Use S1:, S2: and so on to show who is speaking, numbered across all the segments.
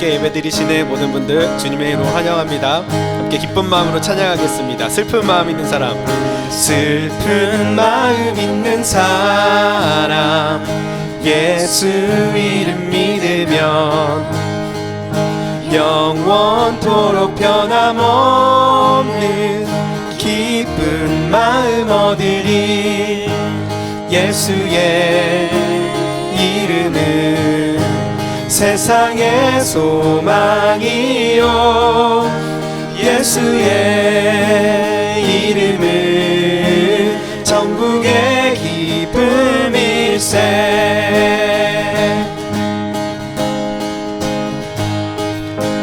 S1: 함께 예배드리시는 모든 분들 주님의 이름으로 환영합니다. 함께 기쁜 마음으로 찬양하겠습니다. 슬픈 마음 있는 사람, 슬픈 마음 있는 사람, 예수 이름 믿으면 영원토록 변함없는 기쁜 마음 얻으리. 예수의 이름은 세상의 소망이요, 예수의 이름은 천국의 기쁨일세.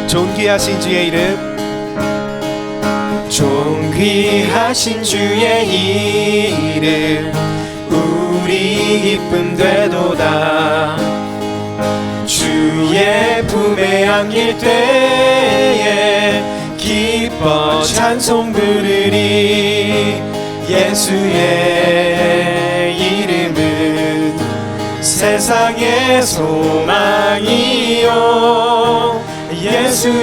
S1: 존귀하신 주의 이름, 존귀하신 주의 이름 우리 기쁨 되도다. 주의 품에 안길 때에 기뻐 찬송 부르리. 예수의 이름은 세상의 소망이요, 예수의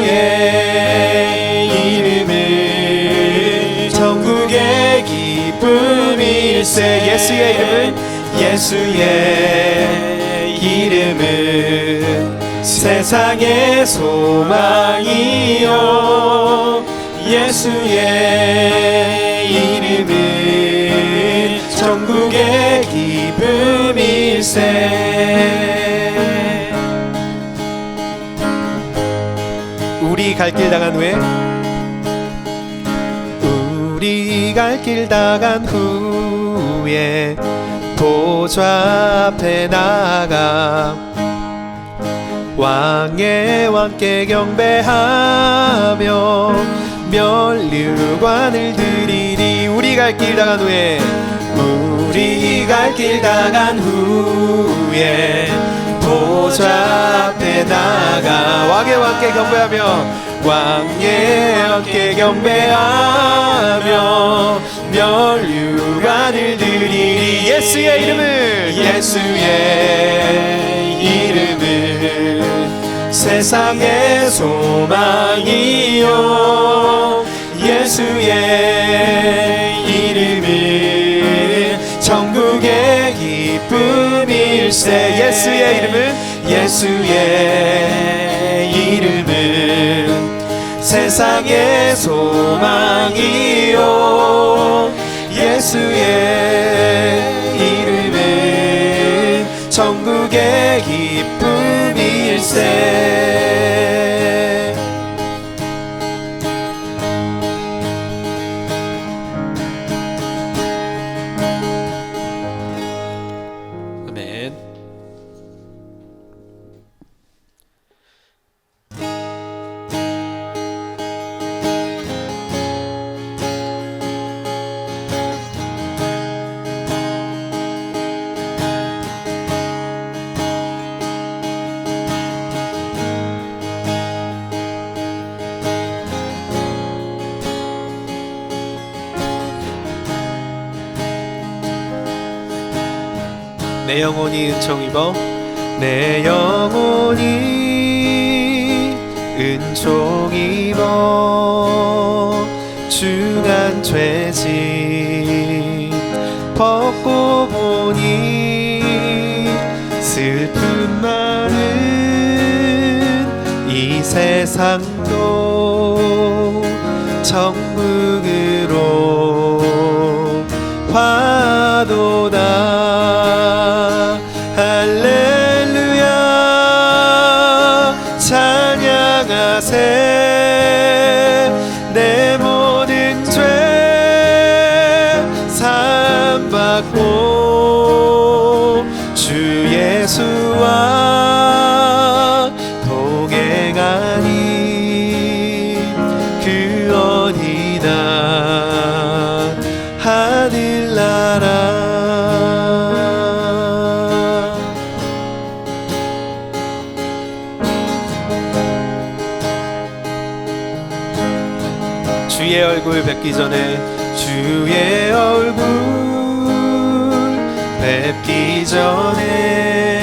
S1: 이름은 천국의 기쁨일세. 예수의 이름은 세상의 소망이요, 예수의 이름은 천국의 기쁨일세. 우리 갈 길 당한 후에, 우리 갈 길 당한 후에 보좌 앞에 나가 왕의 왕께 경배하며 면류관을 드리리. 우리 갈 길 당한 후에, 우리 갈 길 당한 후에 보좌 앞에 나가 왕의 왕께 경배하며, 왕의 왕께 경배하며 면류관을 드리리. 예수의 이름은 세상의 소망이요, 예수의 이름은 천국의 기쁨일세. 예수의 이름은 세상의 소망이요, 예수의 이름은 천국의 기쁨일세. 아멘. 내 영혼이 은총 입어, 내 영혼이 은총 입어 중한 죄짐 벗고 보니 슬픈 많은 이 세상도 천국으로 화도다. 할렐루야 찬양하세. 내 모든 죄 사함받고 주 예수와 동행하니 그 어디나 하늘나라. 주의 얼굴 뵙기 전에, 주의 얼굴 뵙기 전에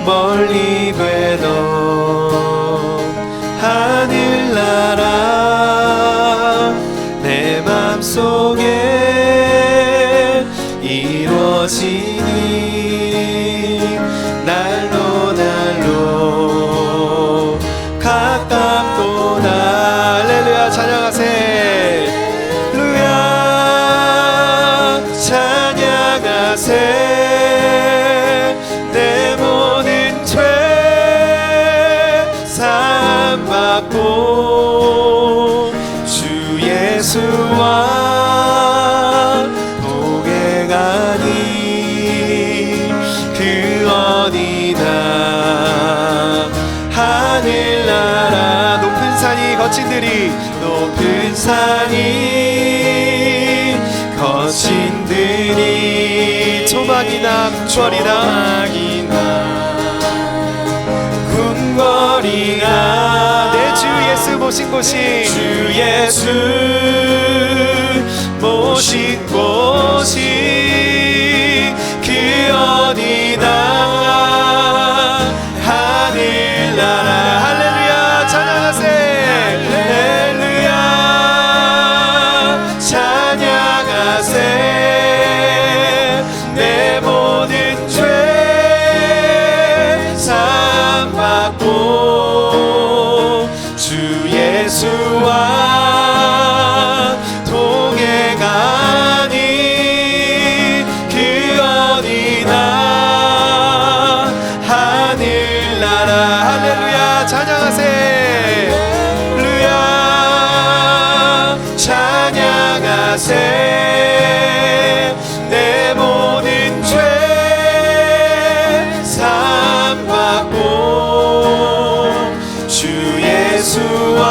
S1: 멀리 뵈던 이루어지니 날로 날로 가깝도다. 할렐루야 찬양하세. 할렐루야 찬양하세. 내 모든 죄 사함받고 주 예수와 복에 가니 그 어디나 하늘나라. 높은 산이 거친 들이 높은 산이 거친 들이 초막이나 궁궐이나 내 주 예수 모신 곳이 주 예수 모신 곳이 그 어디나 하늘나라. 할렐루야 찬양하세. 할렐루야 찬양하세. 내 모든 죄 사함받고 주 예수와 동에 가니 그 어디나 하늘나라. 할렐루야 찬양하세. 할렐루야 찬양하세. 내 모든 죄 사함받고 주 예수와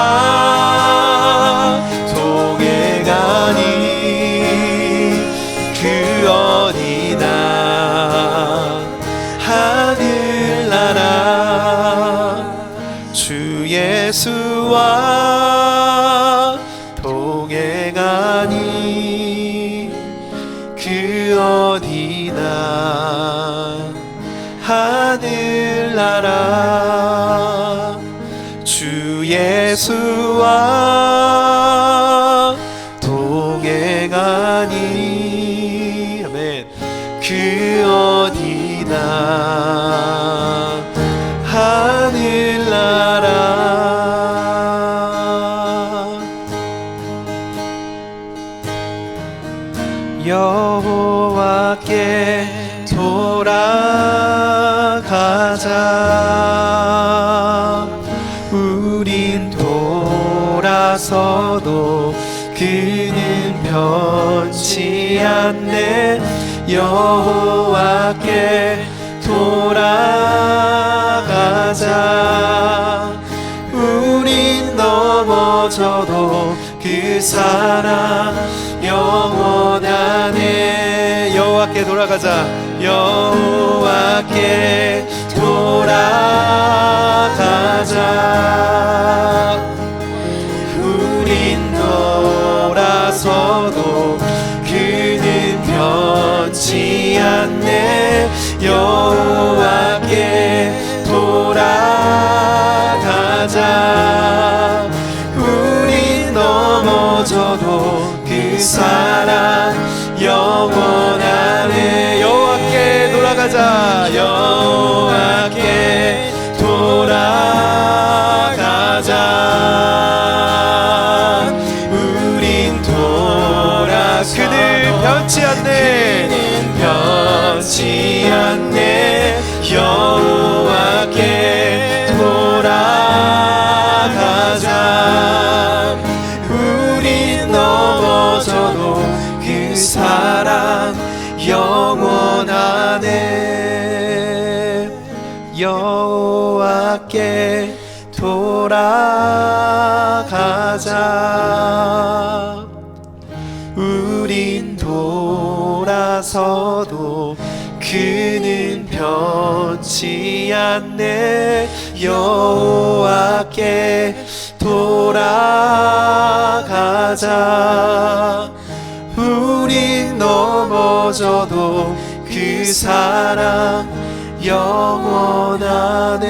S1: 동에 가니 그 어디나 하늘나라. 주 예수와 동에 가니 그 어디나 하늘나라. 주 예수와 동에 가니 아멘 그 어디나 하늘나라. 여호와께 돌아가자. 우린 돌아서도 그는 변치 않네. 여호와께 돌아가자. 우린 넘어져도 그 사랑 영원하네. 여호와께 돌아가자. 여호와께 돌아가자. 우린 돌아서도 그는 변치 않네. 여호와께 돌아가자. 우린 넘어져도 그 사랑 영원하네. 여호와께 돌아가자. 여호와께 돌아가자. 우린 그는 변치 않네. 그는 변치 않네. 여호와께 돌아가자. 우린 넘어져도 그 사랑 영원하네. 여호와께 돌아가자. 우린 돌아서도 그는 변치 않네. 여호와께 돌아가자. 우린 넘어져도 그 사랑 영원하네.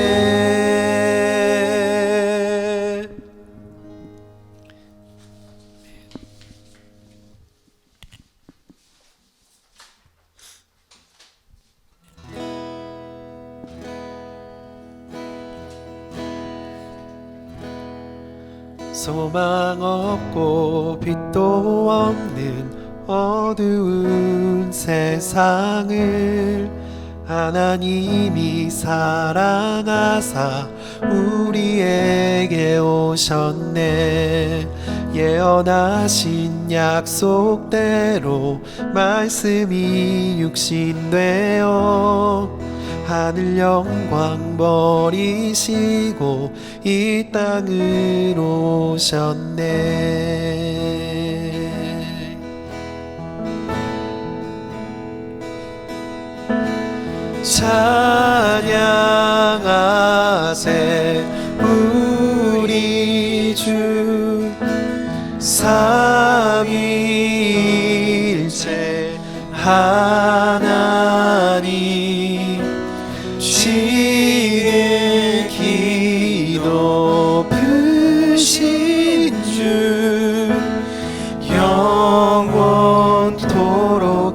S1: 소망 없고 빛도 없는 어두운 세상을 하나님이 사랑하사 우리에게 오셨네. 예언하신 약속대로 말씀이 육신되어 하늘 영광 버리시고 이 땅으로 오셨네. 찬양하세 우리 주 삼위일체 하나님 지극히 높으신 주 영원토록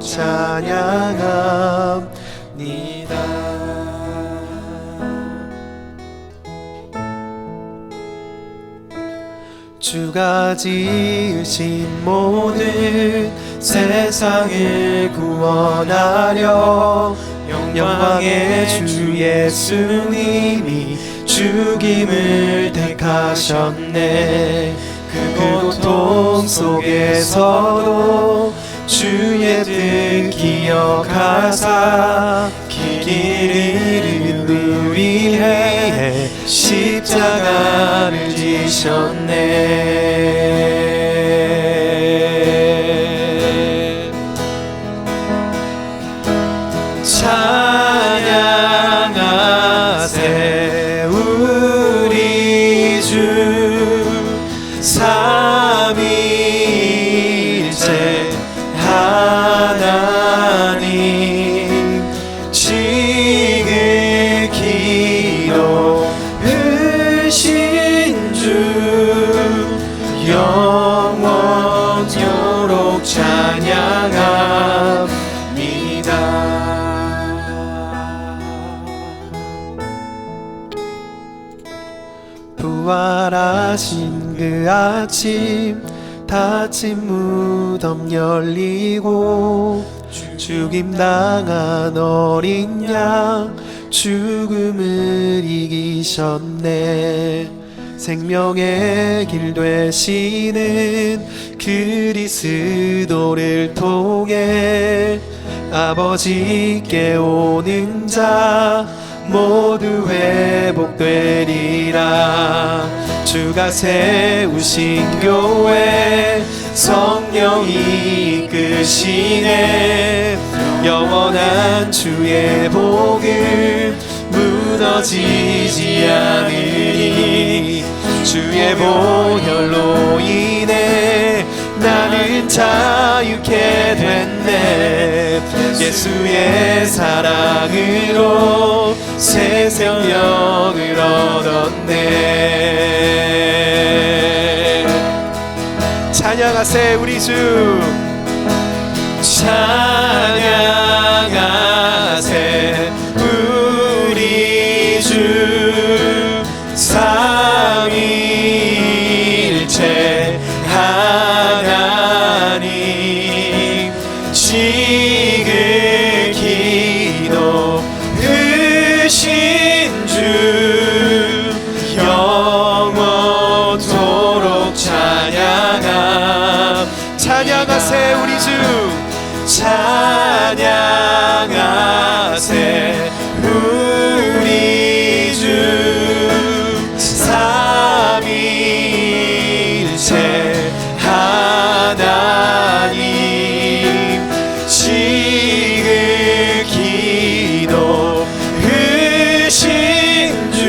S1: 찬양합니다. 주가 지으신 모든 세상을 구원하려 영광의 주 예수님이 죽임을 택하셨네. 그 고통 속에서도 주의 뜻 기억하사 길을 우리 위해 십자가를 지셨네. 찬양하세 우리 주 삼위일체 하나님 지극히 높으신 주 영원토록 찬양합니다. 부활하신 그 아침 닫힌 무덤 열리고 죽임당한 어린 양 죽음을 이기셨네. 생명의 길 되시는 그리스도를 통해 아버지께 오는 자 모두 회복되리라. 주가 세우신 교회 성령이 이끄시네. 영원한 주의 복음 무너지지 않으니 주의 보혈로 인해 나는 자유케 됐네. 예수의 사랑으로 새 생명을 얻었네. 찬양하세 우리 주 찬양하세 우리 주 삼위일체 하나님 지극히 높으신 주 영원토록 찬양하세 우리 주 찬양하세 우리 주 삼위일체 하나님 지극히 높으신 주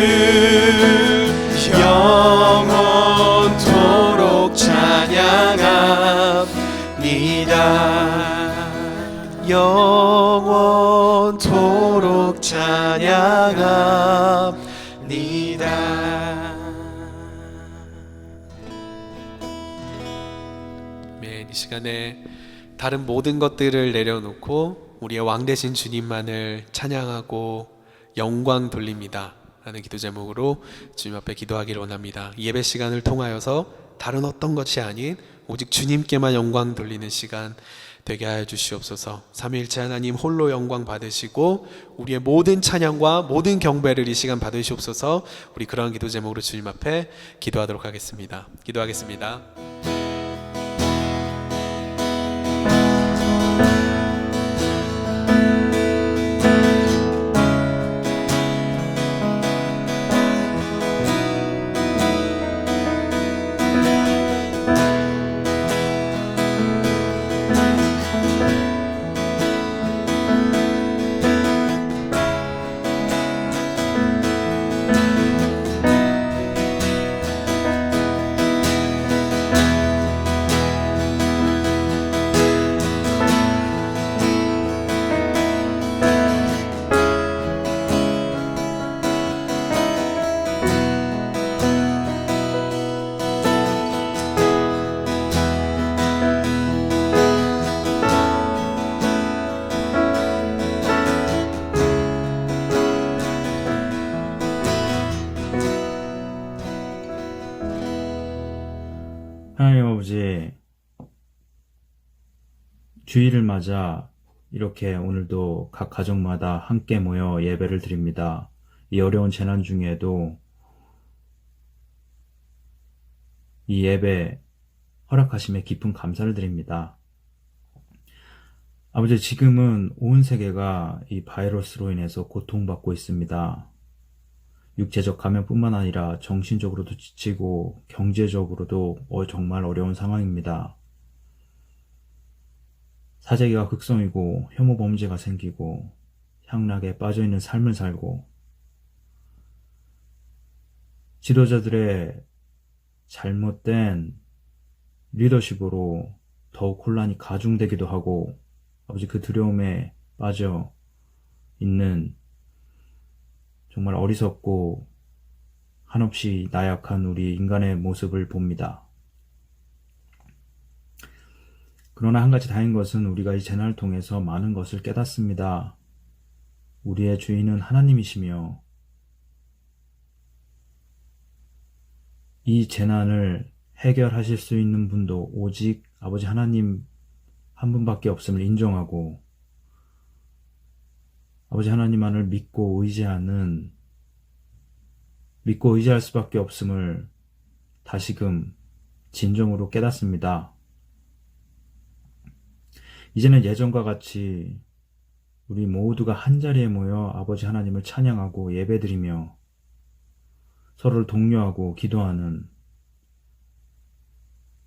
S1: 영원토록 찬양합니다. 영원토록 찬양합니다. 아멘. 이 시간에 다른 모든 것들을 내려놓고 우리의 왕 되신 주님만을 찬양하고 영광 돌립니다 라는 기도 제목으로 주님 앞에 기도하기를 원합니다. 이 예배 시간을 통하여서 다른 어떤 것이 아닌 오직 주님께만 영광 돌리는 시간 되게 하여 주시옵소서. 삼위일체 하나님 홀로 영광 받으시고 우리의 모든 찬양과 모든 경배를 이 시간 받으시옵소서. 우리 그러한 기도 제목으로 주님 앞에 기도하도록 하겠습니다. 기도하겠습니다.
S2: 하나님 아버지, 주일을 맞아 이렇게 오늘도 각 가정마다 함께 모여 예배를 드립니다. 이 어려운 재난 중에도 이 예배 허락하심에 깊은 감사를 드립니다. 아버지, 지금은 온 세계가 이 바이러스로 인해서 고통받고 있습니다. 육체적 감염뿐만 아니라 정신적으로도 지치고 경제적으로도 정말 어려운 상황입니다. 사재기가 극성이고 혐오 범죄가 생기고 향락에 빠져있는 삶을 살고 지도자들의 잘못된 리더십으로 더욱 혼란이 가중되기도 하고 아버지 그 두려움에 빠져 있는 정말 어리석고 한없이 나약한 우리 인간의 모습을 봅니다. 그러나 한 가지 다행인 것은 우리가 이 재난을 통해서 많은 것을 깨닫습니다. 우리의 주인은 하나님이시며 이 재난을 해결하실 수 있는 분도 오직 아버지 하나님 한 분밖에 없음을 인정하고 아버지 하나님만을 믿고 의지할 수밖에 없음을 다시금 진정으로 깨닫습니다. 이제는 예전과 같이 우리 모두가 한자리에 모여 아버지 하나님을 찬양하고 예배드리며 서로를 독려하고 기도하는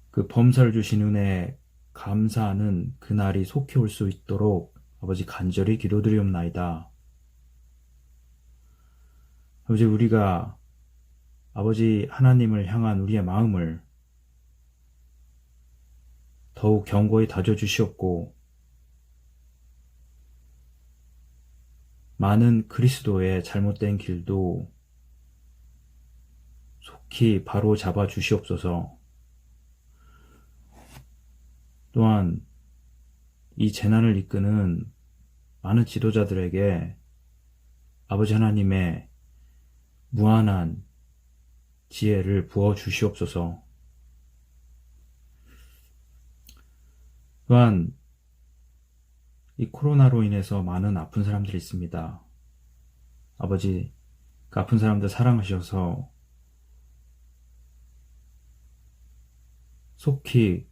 S2: 그 범사를 주신 은혜에 감사하는 그날이 속히 올 수 있도록 아버지 간절히 기도드리옵나이다. 아버지, 우리가 아버지 하나님을 향한 우리의 마음을 더욱 견고히 다져주시옵고 많은 그리스도의 잘못된 길도 속히 바로 잡아 주시옵소서. 또한 이 재난을 이끄는 많은 지도자들에게 아버지 하나님의 무한한 지혜를 부어 주시옵소서. 또한 이 코로나로 인해서 많은 아픈 사람들이 있습니다. 아버지, 그 아픈 사람들 사랑하셔서 속히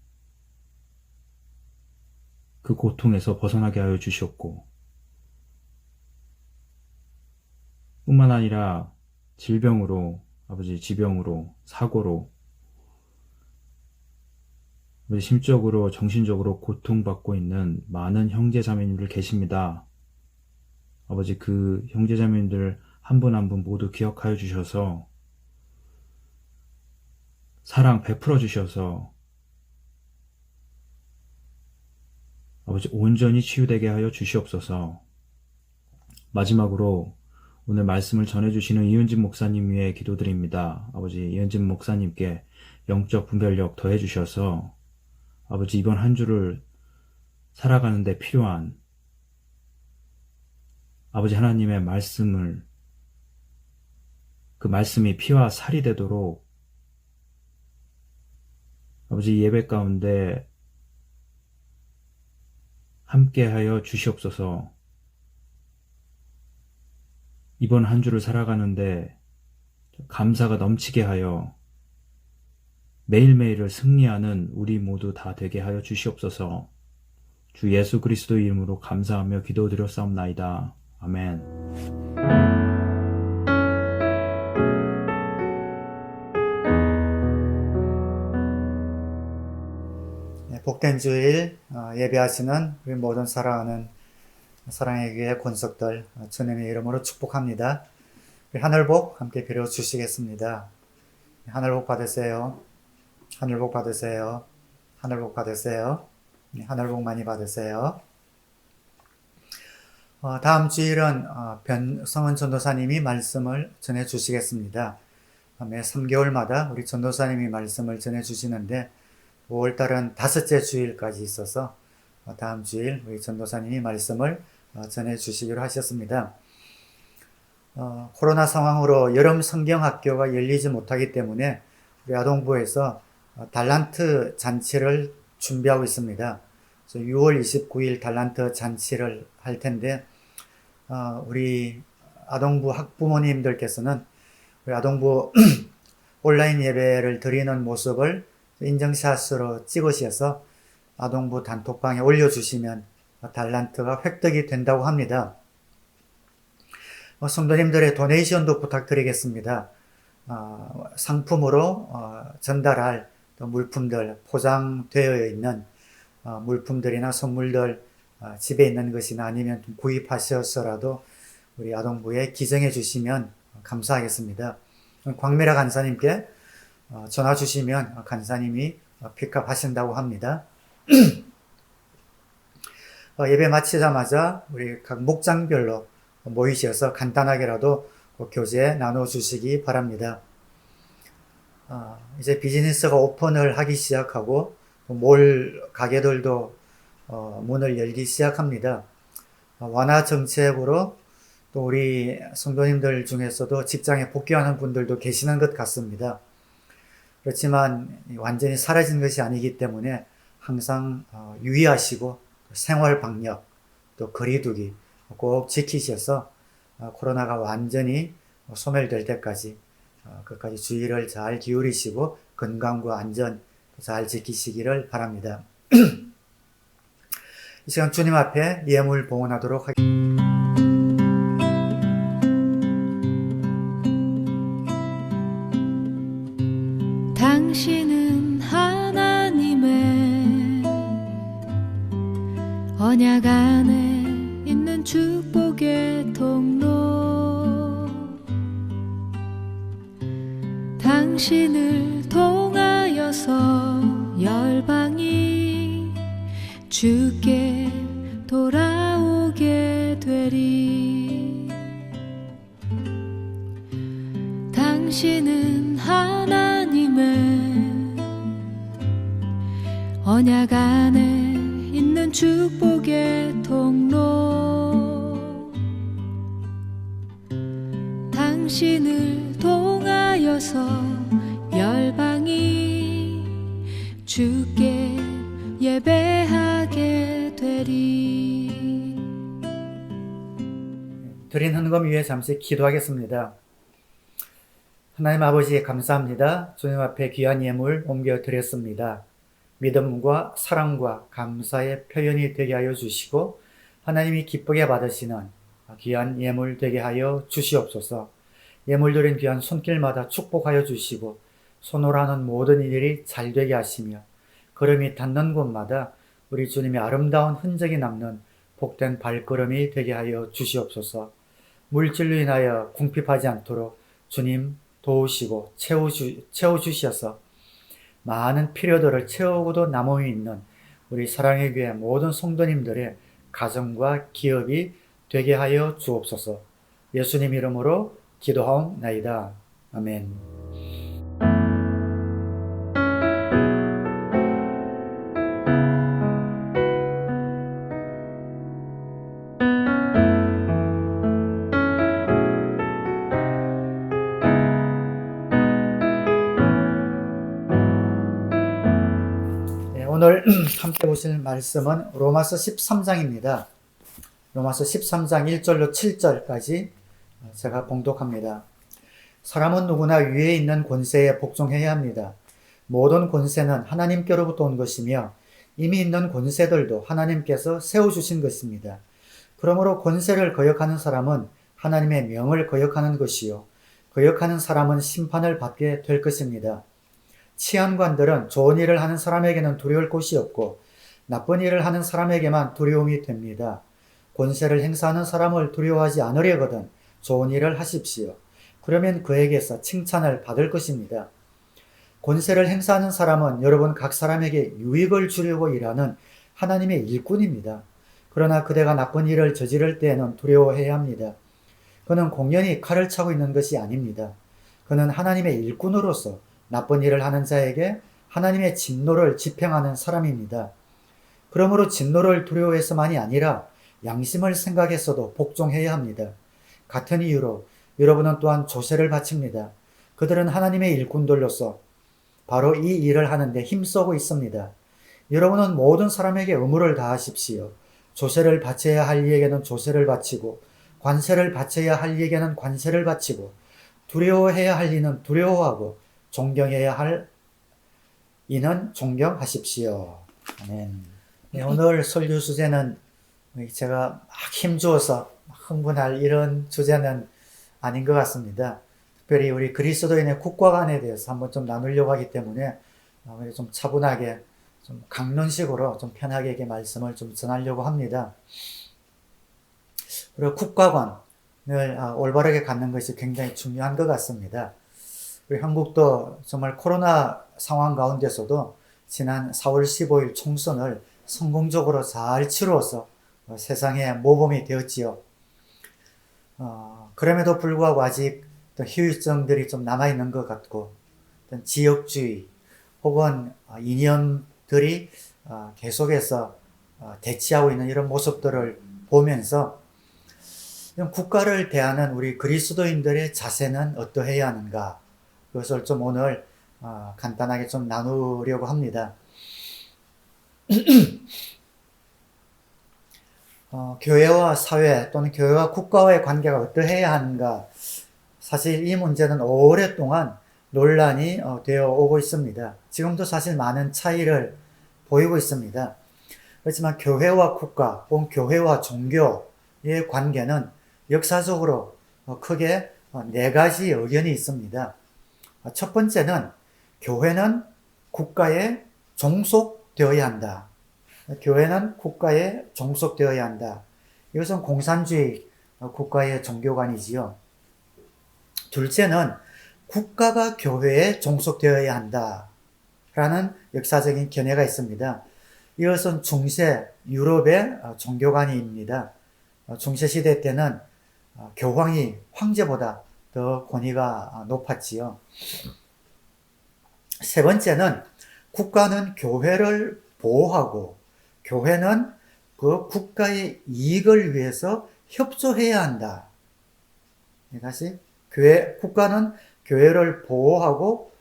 S2: 그 고통에서 벗어나게 하여 주시옵고 뿐만 아니라 질병으로 아버지 지병으로 사고로 심적으로 정신적으로 고통받고 있는 많은 형제자매님들 계십니다. 아버지 그 형제자매님들 한 분 한 분 모두 기억하여 주셔서 사랑 베풀어 주셔서 아버지 온전히 치유되게 하여 주시옵소서. 마지막으로 오늘 말씀을 전해주시는 이은진 목사님 위해 기도드립니다. 아버지 이은진 목사님께 영적 분별력 더해 주셔서 아버지 이번 한 주를 살아가는 데 필요한 아버지 하나님의 말씀을 그 말씀이 피와 살이 되도록 아버지 예배 가운데 함께하여 주시옵소서. 이번 한 주를 살아가는데 감사가 넘치게 하여 매일매일을 승리하는 우리 모두 다 되게 하여 주시옵소서. 주 예수 그리스도 이름으로 감사하며 기도드렸사옵나이다. 아멘.
S3: 복된 주일 예배하시는 우리 모든 사랑하는 사랑의 교회 권속들 주님의 이름으로 축복합니다. 하늘복 함께 빌어 주시겠습니다. 하늘복 받으세요. 하늘복 받으세요. 하늘복 받으세요. 하늘복 많이 받으세요. 다음 주일은 변성은 전도사님이 말씀을 전해 주시겠습니다. 매 3개월마다 우리 전도사님이 말씀을 전해 주시는데 5월달은 5째 주일까지 있어서 다음 주일 우리 전도사님이 말씀을 전해 주시기로 하셨습니다. 코로나 상황으로 여름 성경학교가 열리지 못하기 때문에 우리 아동부에서 달란트 잔치를 준비하고 있습니다. 6월 29일 달란트 잔치를 할 텐데 우리 아동부 학부모님들께서는 우리 아동부 온라인 예배를 드리는 모습을 인증샷으로 찍으셔서 아동부 단톡방에 올려주시면 달란트가 획득이 된다고 합니다. 성도님들의 도네이션도 부탁드리겠습니다. 상품으로 전달할 물품들, 포장되어 있는 물품들이나 선물들 집에 있는 것이나 아니면 구입하셔서라도 우리 아동부에 기증해 주시면 감사하겠습니다. 광미라 간사님께 전화 주시면 간사님이 픽업 하신다고 합니다. 예배 마치자마자 우리 각 목장별로 모이셔서 간단하게라도 교제 나눠주시기 바랍니다. 이제 비즈니스가 오픈을 하기 시작하고 몰 가게들도 문을 열기 시작합니다. 완화 정책으로 또 우리 성도님들 중에서도 직장에 복귀하는 분들도 계시는 것 같습니다. 그렇지만 완전히 사라진 것이 아니기 때문에 항상 유의하시고 생활 방역 또 거리두기 꼭 지키셔서 코로나가 완전히 소멸될 때까지 끝까지 주의를 잘 기울이시고 건강과 안전 잘 지키시기를 바랍니다. 이 시간 주님 앞에 예물 봉헌하도록 하겠습니다.
S4: 당신은 하나님의 언약 안에 있는 축복의 통로, 당신을 통하여서 열방이 주께 돌아오게 되리. 당신은 하나님의 언약 안에 있는 축복의 통로, 당신을 통하여서 열방이 주께 예배하게 되리.
S3: 드린 헌금 위에 잠시 기도하겠습니다. 하나님 아버지 감사합니다. 주님 앞에 귀한 예물 옮겨드렸습니다. 믿음과 사랑과 감사의 표현이 되게 하여 주시고 하나님이 기쁘게 받으시는 귀한 예물 되게 하여 주시옵소서. 예물 드린 귀한 손길마다 축복하여 주시고 손으로 하는 모든 일이 잘 되게 하시며 걸음이 닿는 곳마다 우리 주님의 아름다운 흔적이 남는 복된 발걸음이 되게 하여 주시옵소서. 물질로 인하여 궁핍하지 않도록 주님 도우시고 채워주셔서 많은 필요들을 채우고도 남음이 있는 우리 사랑의 교회 모든 성도님들의 가정과 기업이 되게 하여 주옵소서. 예수님 이름으로 기도하옵나이다. 아멘. 함께 보실 말씀은 로마서 13장입니다. 로마서 13장 1절로 7절까지 제가 봉독합니다. 사람은 누구나 위에 있는 권세에 복종해야 합니다. 모든 권세는 하나님께로부터 온 것이며 이미 있는 권세들도 하나님께서 세워주신 것입니다. 그러므로 권세를 거역하는 사람은 하나님의 명을 거역하는 것이요 거역하는 사람은 심판을 받게 될 것입니다. 치안관들은 좋은 일을 하는 사람에게는 두려울 곳이 없고 나쁜 일을 하는 사람에게만 두려움이 됩니다. 권세를 행사하는 사람을 두려워하지 않으려거든 좋은 일을 하십시오. 그러면 그에게서 칭찬을 받을 것입니다. 권세를 행사하는 사람은 여러분 각 사람에게 유익을 주려고 일하는 하나님의 일꾼입니다. 그러나 그대가 나쁜 일을 저지를 때에는 두려워해야 합니다. 그는 공연히 칼을 차고 있는 것이 아닙니다. 그는 하나님의 일꾼으로서 나쁜 일을 하는 자에게 하나님의 진노를 집행하는 사람입니다. 그러므로 진노를 두려워해서만이 아니라 양심을 생각했어도 복종해야 합니다. 같은 이유로 여러분은 또한 조세를 바칩니다. 그들은 하나님의 일꾼들로서 바로 이 일을 하는데 힘쓰고 있습니다. 여러분은 모든 사람에게 의무를 다하십시오. 조세를 바쳐야 할 이에게는 조세를 바치고 관세를 바쳐야 할 이에게는 관세를 바치고 두려워해야 할 이는 두려워하고 존경해야 할 이는 존경하십시오. 아멘. 네, 오늘 설교 주제는 제가 막 힘주어서 흥분할 이런 주제는 아닌 것 같습니다. 특별히 우리 그리스도인의 국가관에 대해서 한번 좀 나누려고 하기 때문에 좀 차분하게 좀 강론식으로 좀 편하게 이렇게 말씀을 좀 전하려고 합니다. 그리고 국가관을 올바르게 갖는 것이 굉장히 중요한 것 같습니다. 우리 한국도 정말 코로나 상황 가운데서도 지난 4월 15일 총선을 성공적으로 잘 치루어서 세상에 모범이 되었지요. 그럼에도 불구하고 아직 또 후유증들이 좀 남아있는 것 같고 어떤 지역주의 혹은 이념들이 계속해서 대치하고 있는 이런 모습들을 보면서 국가를 대하는 우리 그리스도인들의 자세는 어떠해야 하는가, 그것을 좀 오늘 간단하게 좀 나누려고 합니다. 교회와 사회 또는 교회와 국가와의 관계가 어떠해야 하는가, 사실 이 문제는 오랫동안 논란이 되어 오고 있습니다. 지금도 사실 많은 차이를 보이고 있습니다. 그렇지만 교회와 국가 혹은 교회와 종교의 관계는 역사적으로 크게 네 가지 의견이 있습니다. 첫 번째는 교회는 국가에 종속되어야 한다. 교회는 국가에 종속되어야 한다. 이것은 공산주의 국가의 종교관이지요. 둘째는 국가가 교회에 종속되어야 한다 라는 역사적인 견해가 있습니다. 이것은 중세 유럽의 종교관입니다. 중세시대 때는 교황이 황제보다 더 권위가 높았지요. 세 번째는 국가는 교회를 보호하고 교회는 그 국가의 이익을 위해서 협조해야 한다. 다시 국가는 교회를 보호하고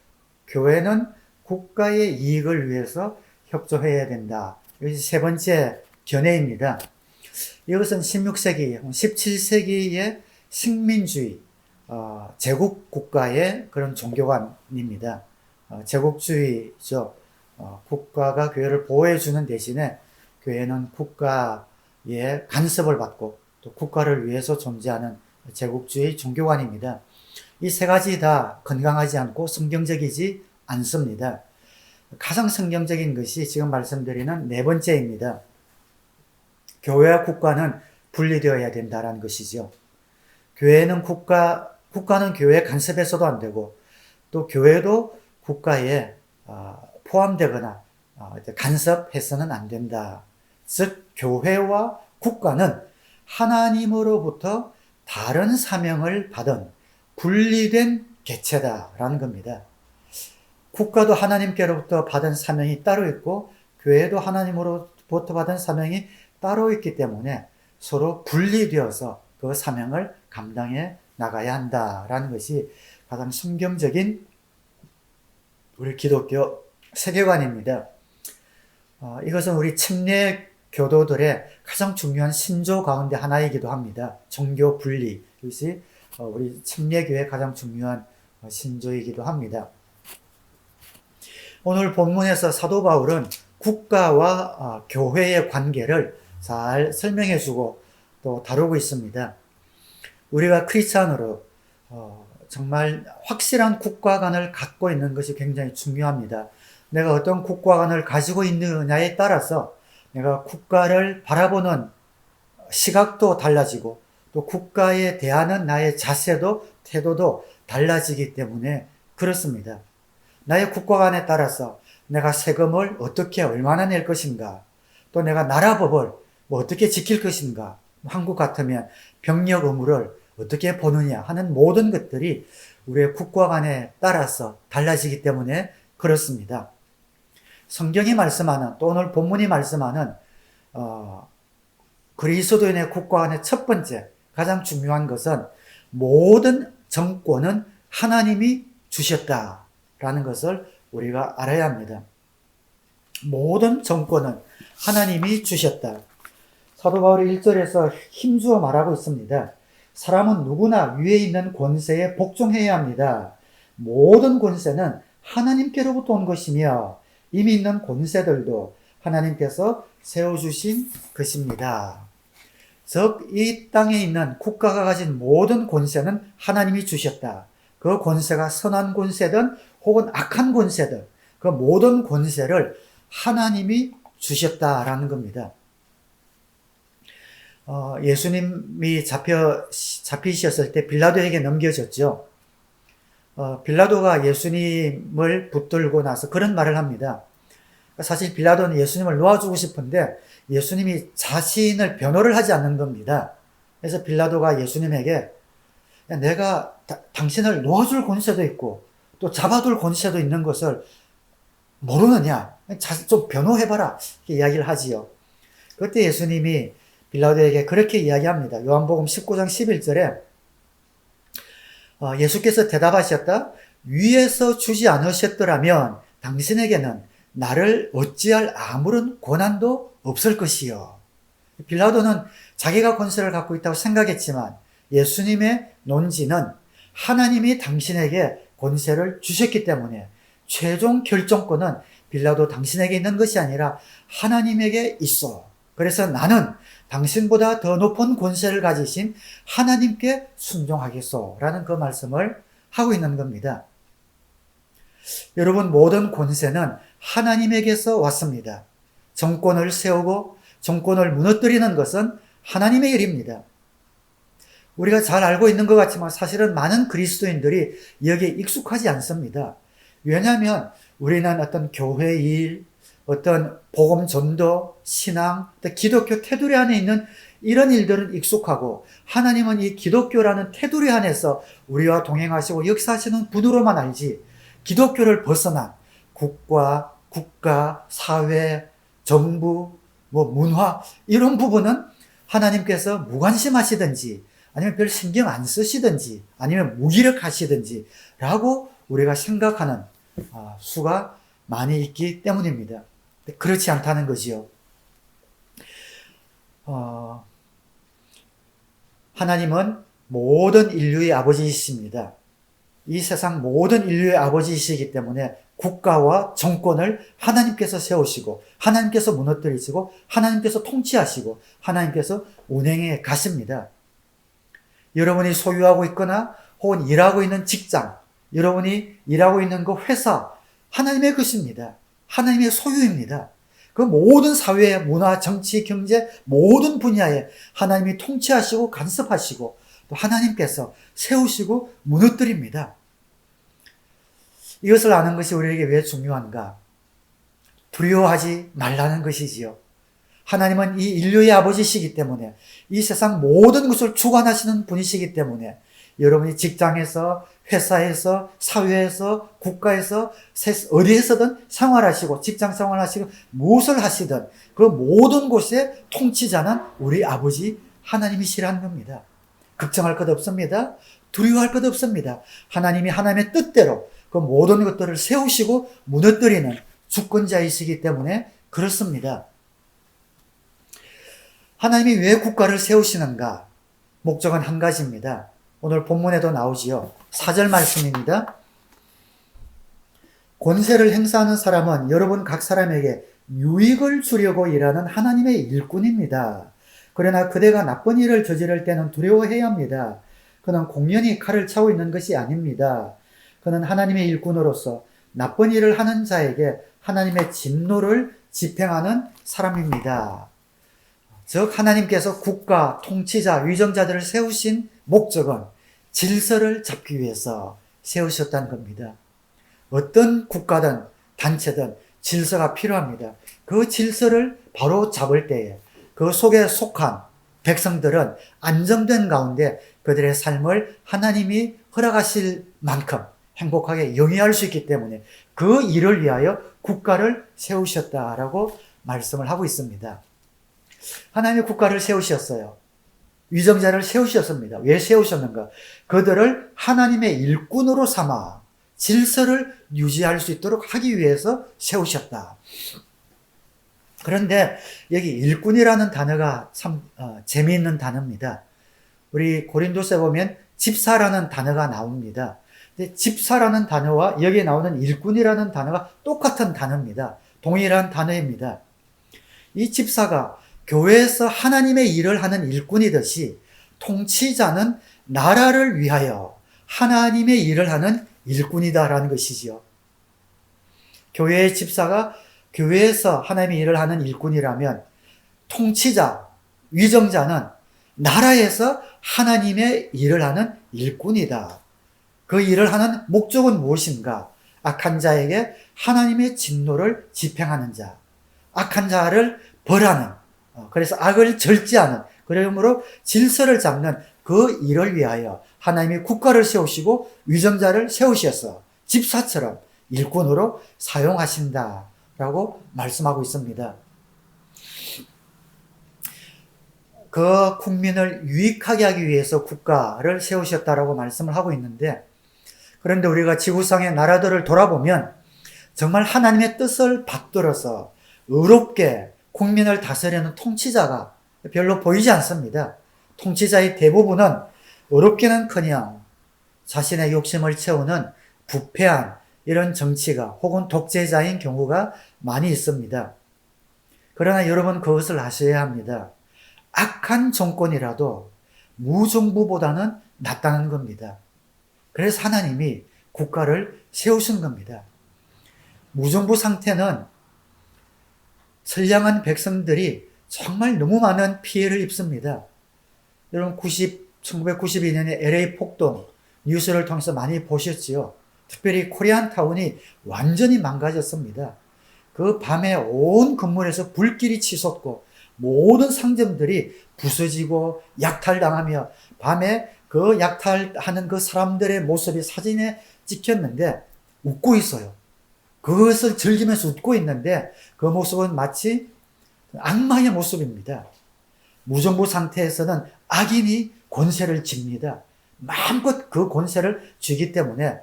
S3: 교회는 국가의 이익을 위해서 협조해야 된다. 이것이 세 번째 견해입니다. 이것은 16세기, 17세기의 식민주의, 제국국가의 그런 종교관입니다. 제국주의죠. 국가가 교회를 보호해주는 대신에 교회는 국가의 간섭을 받고 또 국가를 위해서 존재하는 제국주의 종교관입니다. 이 세 가지 다 건강하지 않고 성경적이지 않습니다. 가장 성경적인 것이 지금 말씀드리는 네 번째입니다. 교회와 국가는 분리되어야 된다는 것이죠. 교회는 국가는 교회에 간섭해서도 안 되고 또 교회도 국가에 포함되거나 간섭해서는 안 된다. 즉 교회와 국가는 하나님으로부터 다른 사명을 받은 분리된 개체다라는 겁니다. 국가도 하나님께로부터 받은 사명이 따로 있고 교회도 하나님으로부터 받은 사명이 따로 있기 때문에 서로 분리되어서 그 사명을 감당해 나가야 한다라는 것이 가장 성경적인 우리 기독교 세계관입니다. 이것은 우리 침례 교도들의 가장 중요한 신조 가운데 하나이기도 합니다. 종교 분리. 이것이 우리 침례교의 가장 중요한 신조이기도 합니다. 오늘 본문에서 사도 바울은 국가와 교회의 관계를 잘 설명해 주고 또 다루고 있습니다. 우리가 크리스찬으로 정말 확실한 국가관을 갖고 있는 것이 굉장히 중요합니다. 내가 어떤 국가관을 가지고 있느냐에 따라서 내가 국가를 바라보는 시각도 달라지고 또 국가에 대하는 나의 자세도 태도도 달라지기 때문에 그렇습니다. 나의 국가관에 따라서 내가 세금을 어떻게 얼마나 낼 것인가, 또 내가 나라법을 어떻게 지킬 것인가, 한국 같으면 병력 의무를 어떻게 보느냐 하는 모든 것들이 우리의 국가관에 따라서 달라지기 때문에 그렇습니다. 성경이 말씀하는, 또 오늘 본문이 말씀하는 그리스도인의 국가관의 첫 번째 가장 중요한 것은 모든 정권은 하나님이 주셨다라는 것을 우리가 알아야 합니다. 모든 정권은 하나님이 주셨다. 사도 바울이 1절에서 힘주어 말하고 있습니다. 사람은 누구나 위에 있는 권세에 복종해야 합니다. 모든 권세는 하나님께로부터 온 것이며 이미 있는 권세들도 하나님께서 세워주신 것입니다. 즉, 이 땅에 있는 국가가 가진 모든 권세는 하나님이 주셨다. 그 권세가 선한 권세든 혹은 악한 권세든 그 모든 권세를 하나님이 주셨다라는 겁니다. 예수님이 잡히셨을 때 빌라도에게 넘겨졌죠. 빌라도가 예수님을 붙들고 나서 그런 말을 합니다. 사실 빌라도는 예수님을 놓아주고 싶은데 예수님이 자신을 변호를 하지 않는 겁니다. 그래서 빌라도가 예수님에게 내가 당신을 놓아줄 권세도 있고 또 잡아둘 권세도 있는 것을 모르느냐? 좀 변호해봐라. 이렇게 이야기를 하지요. 그때 예수님이 빌라도에게 그렇게 이야기합니다. 요한복음 19장 11절에 예수께서 대답하셨다. 위에서 주지 않으셨더라면 당신에게는 나를 어찌할 아무런 권한도 없을 것이요. 빌라도는 자기가 권세를 갖고 있다고 생각했지만 예수님의 논지는 하나님이 당신에게 권세를 주셨기 때문에 최종 결정권은 빌라도 당신에게 있는 것이 아니라 하나님에게 있어. 그래서 나는 당신보다 더 높은 권세를 가지신 하나님께 순종하겠소 라는 그 말씀을 하고 있는 겁니다. 여러분, 모든 권세는 하나님에게서 왔습니다. 정권을 세우고 정권을 무너뜨리는 것은 하나님의 일입니다. 우리가 잘 알고 있는 것 같지만 사실은 많은 그리스도인들이 여기에 익숙하지 않습니다. 왜냐하면 우리는 어떤 교회 일, 어떤 복음 전도, 신앙, 기독교 테두리 안에 있는 이런 일들은 익숙하고 하나님은 이 기독교라는 테두리 안에서 우리와 동행하시고 역사하시는 분으로만 알지 기독교를 벗어난 국가, 사회, 정부, 문화 이런 부분은 하나님께서 무관심하시든지 아니면 별 신경 안 쓰시든지 아니면 무기력하시든지 라고 우리가 생각하는 수가 많이 있기 때문입니다. 그렇지 않다는 거지요. 하나님은 모든 인류의 아버지이십니다. 이 세상 모든 인류의 아버지이시기 때문에 국가와 정권을 하나님께서 세우시고 하나님께서 무너뜨리시고 하나님께서 통치하시고 하나님께서 운행해 가십니다. 여러분이 소유하고 있거나 혹은 일하고 있는 직장, 여러분이 일하고 있는 그 회사, 하나님의 것입니다. 하나님의 소유입니다. 그 모든 사회, 문화, 정치, 경제 모든 분야에 하나님이 통치하시고 간섭하시고 또 하나님께서 세우시고 무너뜨립니다. 이것을 아는 것이 우리에게 왜 중요한가? 두려워하지 말라는 것이지요. 하나님은 이 인류의 아버지시기 때문에 이 세상 모든 것을 주관하시는 분이시기 때문에 여러분이 직장에서, 회사에서, 사회에서, 국가에서, 어디에서든 생활하시고 직장 생활하시고 무엇을 하시든 그 모든 곳의 통치자는 우리 아버지 하나님이시라는 겁니다. 걱정할 것 없습니다. 두려워할 것 없습니다. 하나님이 하나님의 뜻대로 그 모든 것들을 세우시고 무너뜨리는 주권자이시기 때문에 그렇습니다. 하나님이 왜 국가를 세우시는가? 목적은 한 가지입니다. 오늘 본문에도 나오지요. 4절 말씀입니다. 권세를 행사하는 사람은 여러분 각 사람에게 유익을 주려고 일하는 하나님의 일꾼입니다. 그러나 그대가 나쁜 일을 저지를 때는 두려워해야 합니다. 그는 공연히 칼을 차고 있는 것이 아닙니다. 그는 하나님의 일꾼으로서 나쁜 일을 하는 자에게 하나님의 진노를 집행하는 사람입니다. 즉 하나님께서 국가, 통치자, 위정자들을 세우신 목적은 질서를 잡기 위해서 세우셨다는 겁니다. 어떤 국가든 단체든 질서가 필요합니다. 그 질서를 바로 잡을 때에 그 속에 속한 백성들은 안정된 가운데 그들의 삶을 하나님이 허락하실 만큼 행복하게 영위할 수 있기 때문에 그 일을 위하여 국가를 세우셨다라고 말씀을 하고 있습니다. 하나님의 국가를 세우셨어요. 위정자를 세우셨습니다. 왜 세우셨는가? 그들을 하나님의 일꾼으로 삼아 질서를 유지할 수 있도록 하기 위해서 세우셨다. 그런데 여기 일꾼이라는 단어가 참 재미있는 단어입니다. 우리 고린도서에 보면 집사라는 단어가 나옵니다. 근데 집사라는 단어와 여기에 나오는 일꾼이라는 단어가 똑같은 단어입니다. 동일한 단어입니다. 이 집사가 교회에서 하나님의 일을 하는 일꾼이듯이 통치자는 나라를 위하여 하나님의 일을 하는 일꾼이다라는 것이지요. 교회의 집사가 교회에서 하나님의 일을 하는 일꾼이라면 통치자, 위정자는 나라에서 하나님의 일을 하는 일꾼이다. 그 일을 하는 목적은 무엇인가? 악한 자에게 하나님의 진노를 집행하는 자, 악한 자를 벌하는, 그래서 악을 절제하는, 그러므로 질서를 잡는 그 일을 위하여 하나님이 국가를 세우시고 위정자를 세우셔서 집사처럼 일꾼으로 사용하신다라고 말씀하고 있습니다. 그 국민을 유익하게 하기 위해서 국가를 세우셨다라고 말씀을 하고 있는데, 그런데 우리가 지구상의 나라들을 돌아보면 정말 하나님의 뜻을 받들어서 의롭게 국민을 다스리는 통치자가 별로 보이지 않습니다. 통치자의 대부분은 의롭기는커녕 자신의 욕심을 채우는 부패한 이런 정치가 혹은 독재자인 경우가 많이 있습니다. 그러나 여러분 그것을 아셔야 합니다. 악한 정권이라도 무정부보다는 낫다는 겁니다. 그래서 하나님이 국가를 세우신 겁니다. 무정부 상태는 선량한 백성들이 정말 너무 많은 피해를 입습니다. 여러분 1992년에 LA 폭동 뉴스를 통해서 많이 보셨지요. 특별히 코리안타운이 완전히 망가졌습니다. 그 밤에 온 건물에서 불길이 치솟고 모든 상점들이 부서지고 약탈당하며 밤에 그 약탈하는 그 사람들의 모습이 사진에 찍혔는데 웃고 있어요. 그것을 즐기면서 웃고 있는데 그 모습은 마치 악마의 모습입니다. 무정부 상태에서는 악인이 권세를 쥡니다. 마음껏 그 권세를 쥐기 때문에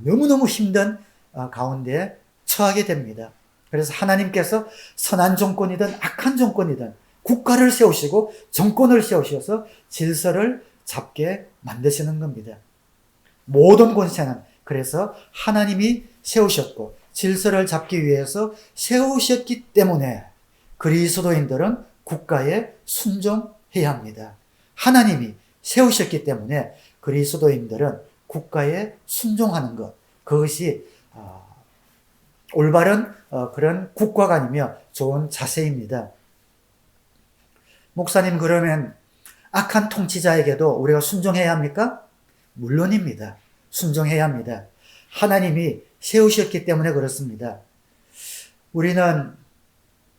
S3: 너무너무 힘든 가운데 처하게 됩니다. 그래서 하나님께서 선한 정권이든 악한 정권이든 국가를 세우시고 정권을 세우셔서 질서를 잡게 만드시는 겁니다. 모든 권세는 그래서 하나님이 세우셨고 질서를 잡기 위해서 세우셨기 때문에 그리스도인들은 국가에 순종해야 합니다. 하나님이 세우셨기 때문에 그리스도인들은 국가에 순종하는 것, 그것이 올바른 그런 국가관이며 좋은 자세입니다. 목사님, 그러면 악한 통치자에게도 우리가 순종해야 합니까? 물론입니다. 순종해야 합니다. 하나님이 세우셨기 때문에 그렇습니다. 우리는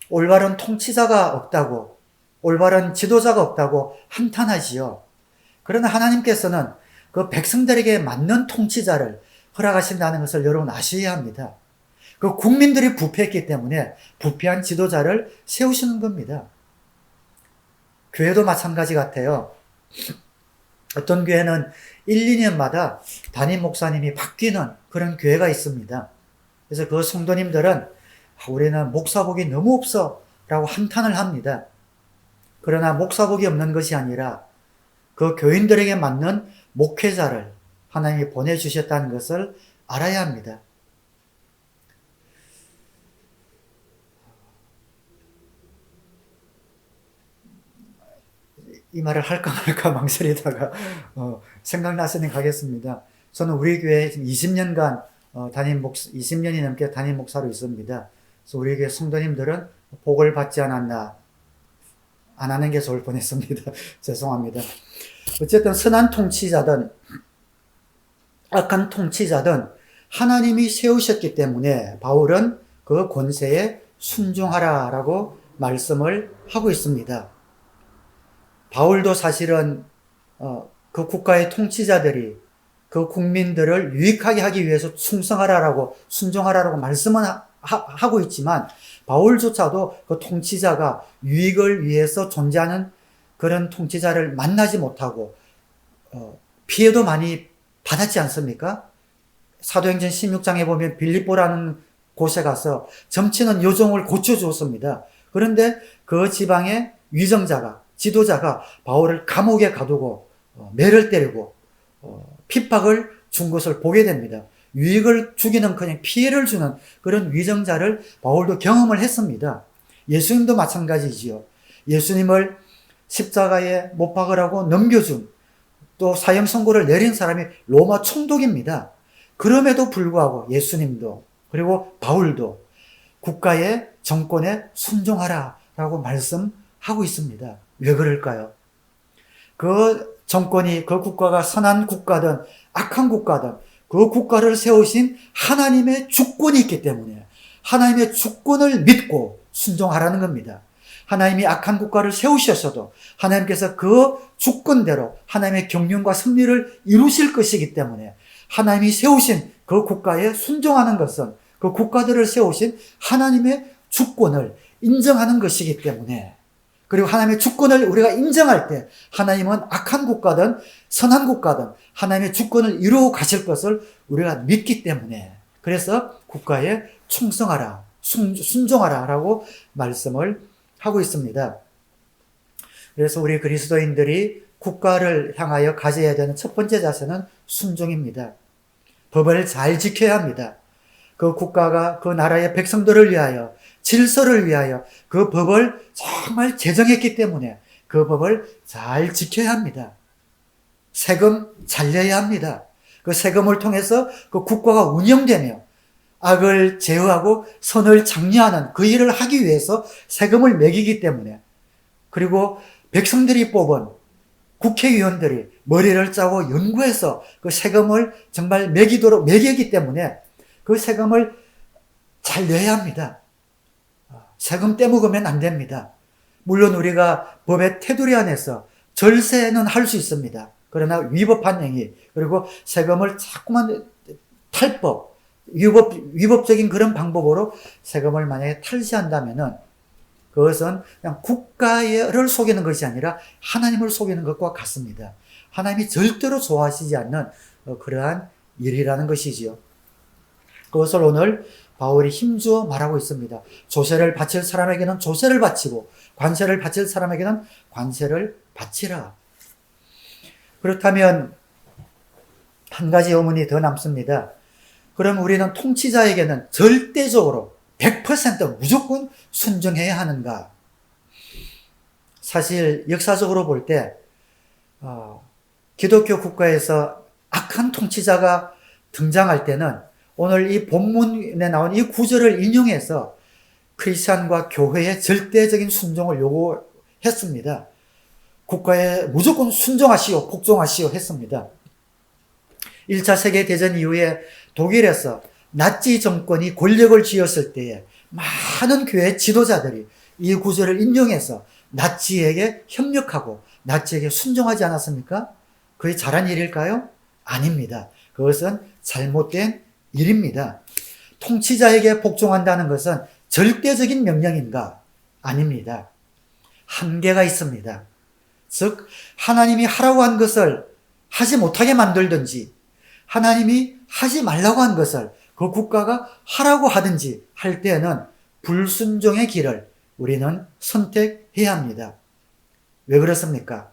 S3: 올바른 통치자가 없다고, 올바른 지도자가 없다고 한탄하지요. 그러나 하나님께서는 그 백성들에게 맞는 통치자를 허락하신다는 것을 여러분 아셔야 합니다. 그 국민들이 부패했기 때문에 부패한 지도자를 세우시는 겁니다. 교회도 마찬가지 같아요. 어떤 교회는 1, 2년마다 담임 목사님이 바뀌는 그런 교회가 있습니다. 그래서 그 성도님들은 우리는 목사복이 너무 없어 라고 한탄을 합니다. 그러나 목사복이 없는 것이 아니라 그 교인들에게 맞는 목회자를 하나님이 보내주셨다는 것을 알아야 합니다. 이 말을 할까 말까 망설이다가 생각났으니 가겠습니다. 저는 우리 교회에 지금 20년간 20년이 넘게 담임 목사로 있습니다. 그래서 우리 교회 성도님들은 복을 받지 않았나, 안 하는 게 좋을 뻔했습니다. 죄송합니다. 어쨌든 선한 통치자든 악한 통치자든 하나님이 세우셨기 때문에 바울은 그 권세에 순종하라라고 말씀을 하고 있습니다. 바울도 사실은 그 국가의 통치자들이 그 국민들을 유익하게 하기 위해서 충성하라라고 순종하라라고 말씀은 하고 있지만 바울조차도 그 통치자가 유익을 위해서 존재하는 그런 통치자를 만나지 못하고 피해도 많이 받았지 않습니까? 사도행전 16장에 보면 빌립보라는 곳에 가서 점치는 요정을 고쳐주었습니다. 그런데 그 지방의 위정자가, 지도자가 바울을 감옥에 가두고 매를 때리고 핍박을 준 것을 보게 됩니다. 유익을 주기는 그냥 피해를 주는 그런 위정자를 바울도 경험을 했습니다. 예수님도 마찬가지지요. 예수님을 십자가에 못 박으라고 넘겨준, 또 사형 선고를 내린 사람이 로마 총독입니다. 그럼에도 불구하고 예수님도 그리고 바울도 국가의 정권에 순종하라라고 말씀하고 있습니다. 왜 그럴까요? 그 정권이, 그 국가가 선한 국가든 악한 국가든 그 국가를 세우신 하나님의 주권이 있기 때문에 하나님의 주권을 믿고 순종하라는 겁니다. 하나님이 악한 국가를 세우셨어도 하나님께서 그 주권대로 하나님의 경륜과 승리를 이루실 것이기 때문에 하나님이 세우신 그 국가에 순종하는 것은 그 국가들을 세우신 하나님의 주권을 인정하는 것이기 때문에, 그리고 하나님의 주권을 우리가 인정할 때 하나님은 악한 국가든 선한 국가든 하나님의 주권을 이루어 가실 것을 우리가 믿기 때문에, 그래서 국가에 충성하라, 순종하라 라고 말씀을 하고 있습니다. 그래서 우리 그리스도인들이 국가를 향하여 가져야 되는 첫 번째 자세는 순종입니다. 법을 잘 지켜야 합니다. 그 국가가 그 나라의 백성들을 위하여, 질서를 위하여 그 법을 정말 제정했기 때문에 그 법을 잘 지켜야 합니다. 세금 잘 내야 합니다. 그 세금을 통해서 그 국가가 운영되며 악을 제어하고 선을 장려하는 그 일을 하기 위해서 세금을 매기기 때문에, 그리고 백성들이 뽑은 국회의원들이 머리를 짜고 연구해서 그 세금을 정말 매기기 때문에 그 세금을 잘 내야 합니다. 세금 떼먹으면 안 됩니다. 물론 우리가 법의 테두리 안에서 절세는 할 수 있습니다. 그러나 위법한 행위, 그리고 세금을 자꾸만 탈법, 위법적인 그런 방법으로 세금을 만약에 탈시한다면은 그것은 그냥 국가를 속이는 것이 아니라 하나님을 속이는 것과 같습니다. 하나님이 절대로 좋아하시지 않는 그러한 일이라는 것이지요. 그것을 오늘 바울이 힘주어 말하고 있습니다. 조세를 바칠 사람에게는 조세를 바치고 관세를 바칠 사람에게는 관세를 바치라. 그렇다면 한 가지 의문이 더 남습니다. 그럼 우리는 통치자에게는 절대적으로 100% 무조건 순종해야 하는가? 사실 역사적으로 볼 때 기독교 국가에서 악한 통치자가 등장할 때는 오늘 이 본문에 나온 이 구절을 인용해서 크리스찬과 교회의 절대적인 순종을 요구했습니다. 국가에 무조건 순종하시오, 복종하시오 했습니다. 1차 세계대전 이후에 독일에서 나치 정권이 권력을 쥐었을 때에 많은 교회 지도자들이 이 구절을 인용해서 나치에게 협력하고 나치에게 순종하지 않았습니까? 그게 잘한 일일까요? 아닙니다. 그것은 잘못된 일입니다. 통치자에게 복종한다는 것은 절대적인 명령인가? 아닙니다. 한계가 있습니다. 즉 하나님이 하라고 한 것을 하지 못하게 만들든지 하나님이 하지 말라고 한 것을 그 국가가 하라고 하든지 할 때는 불순종의 길을 우리는 선택해야 합니다. 왜 그렇습니까?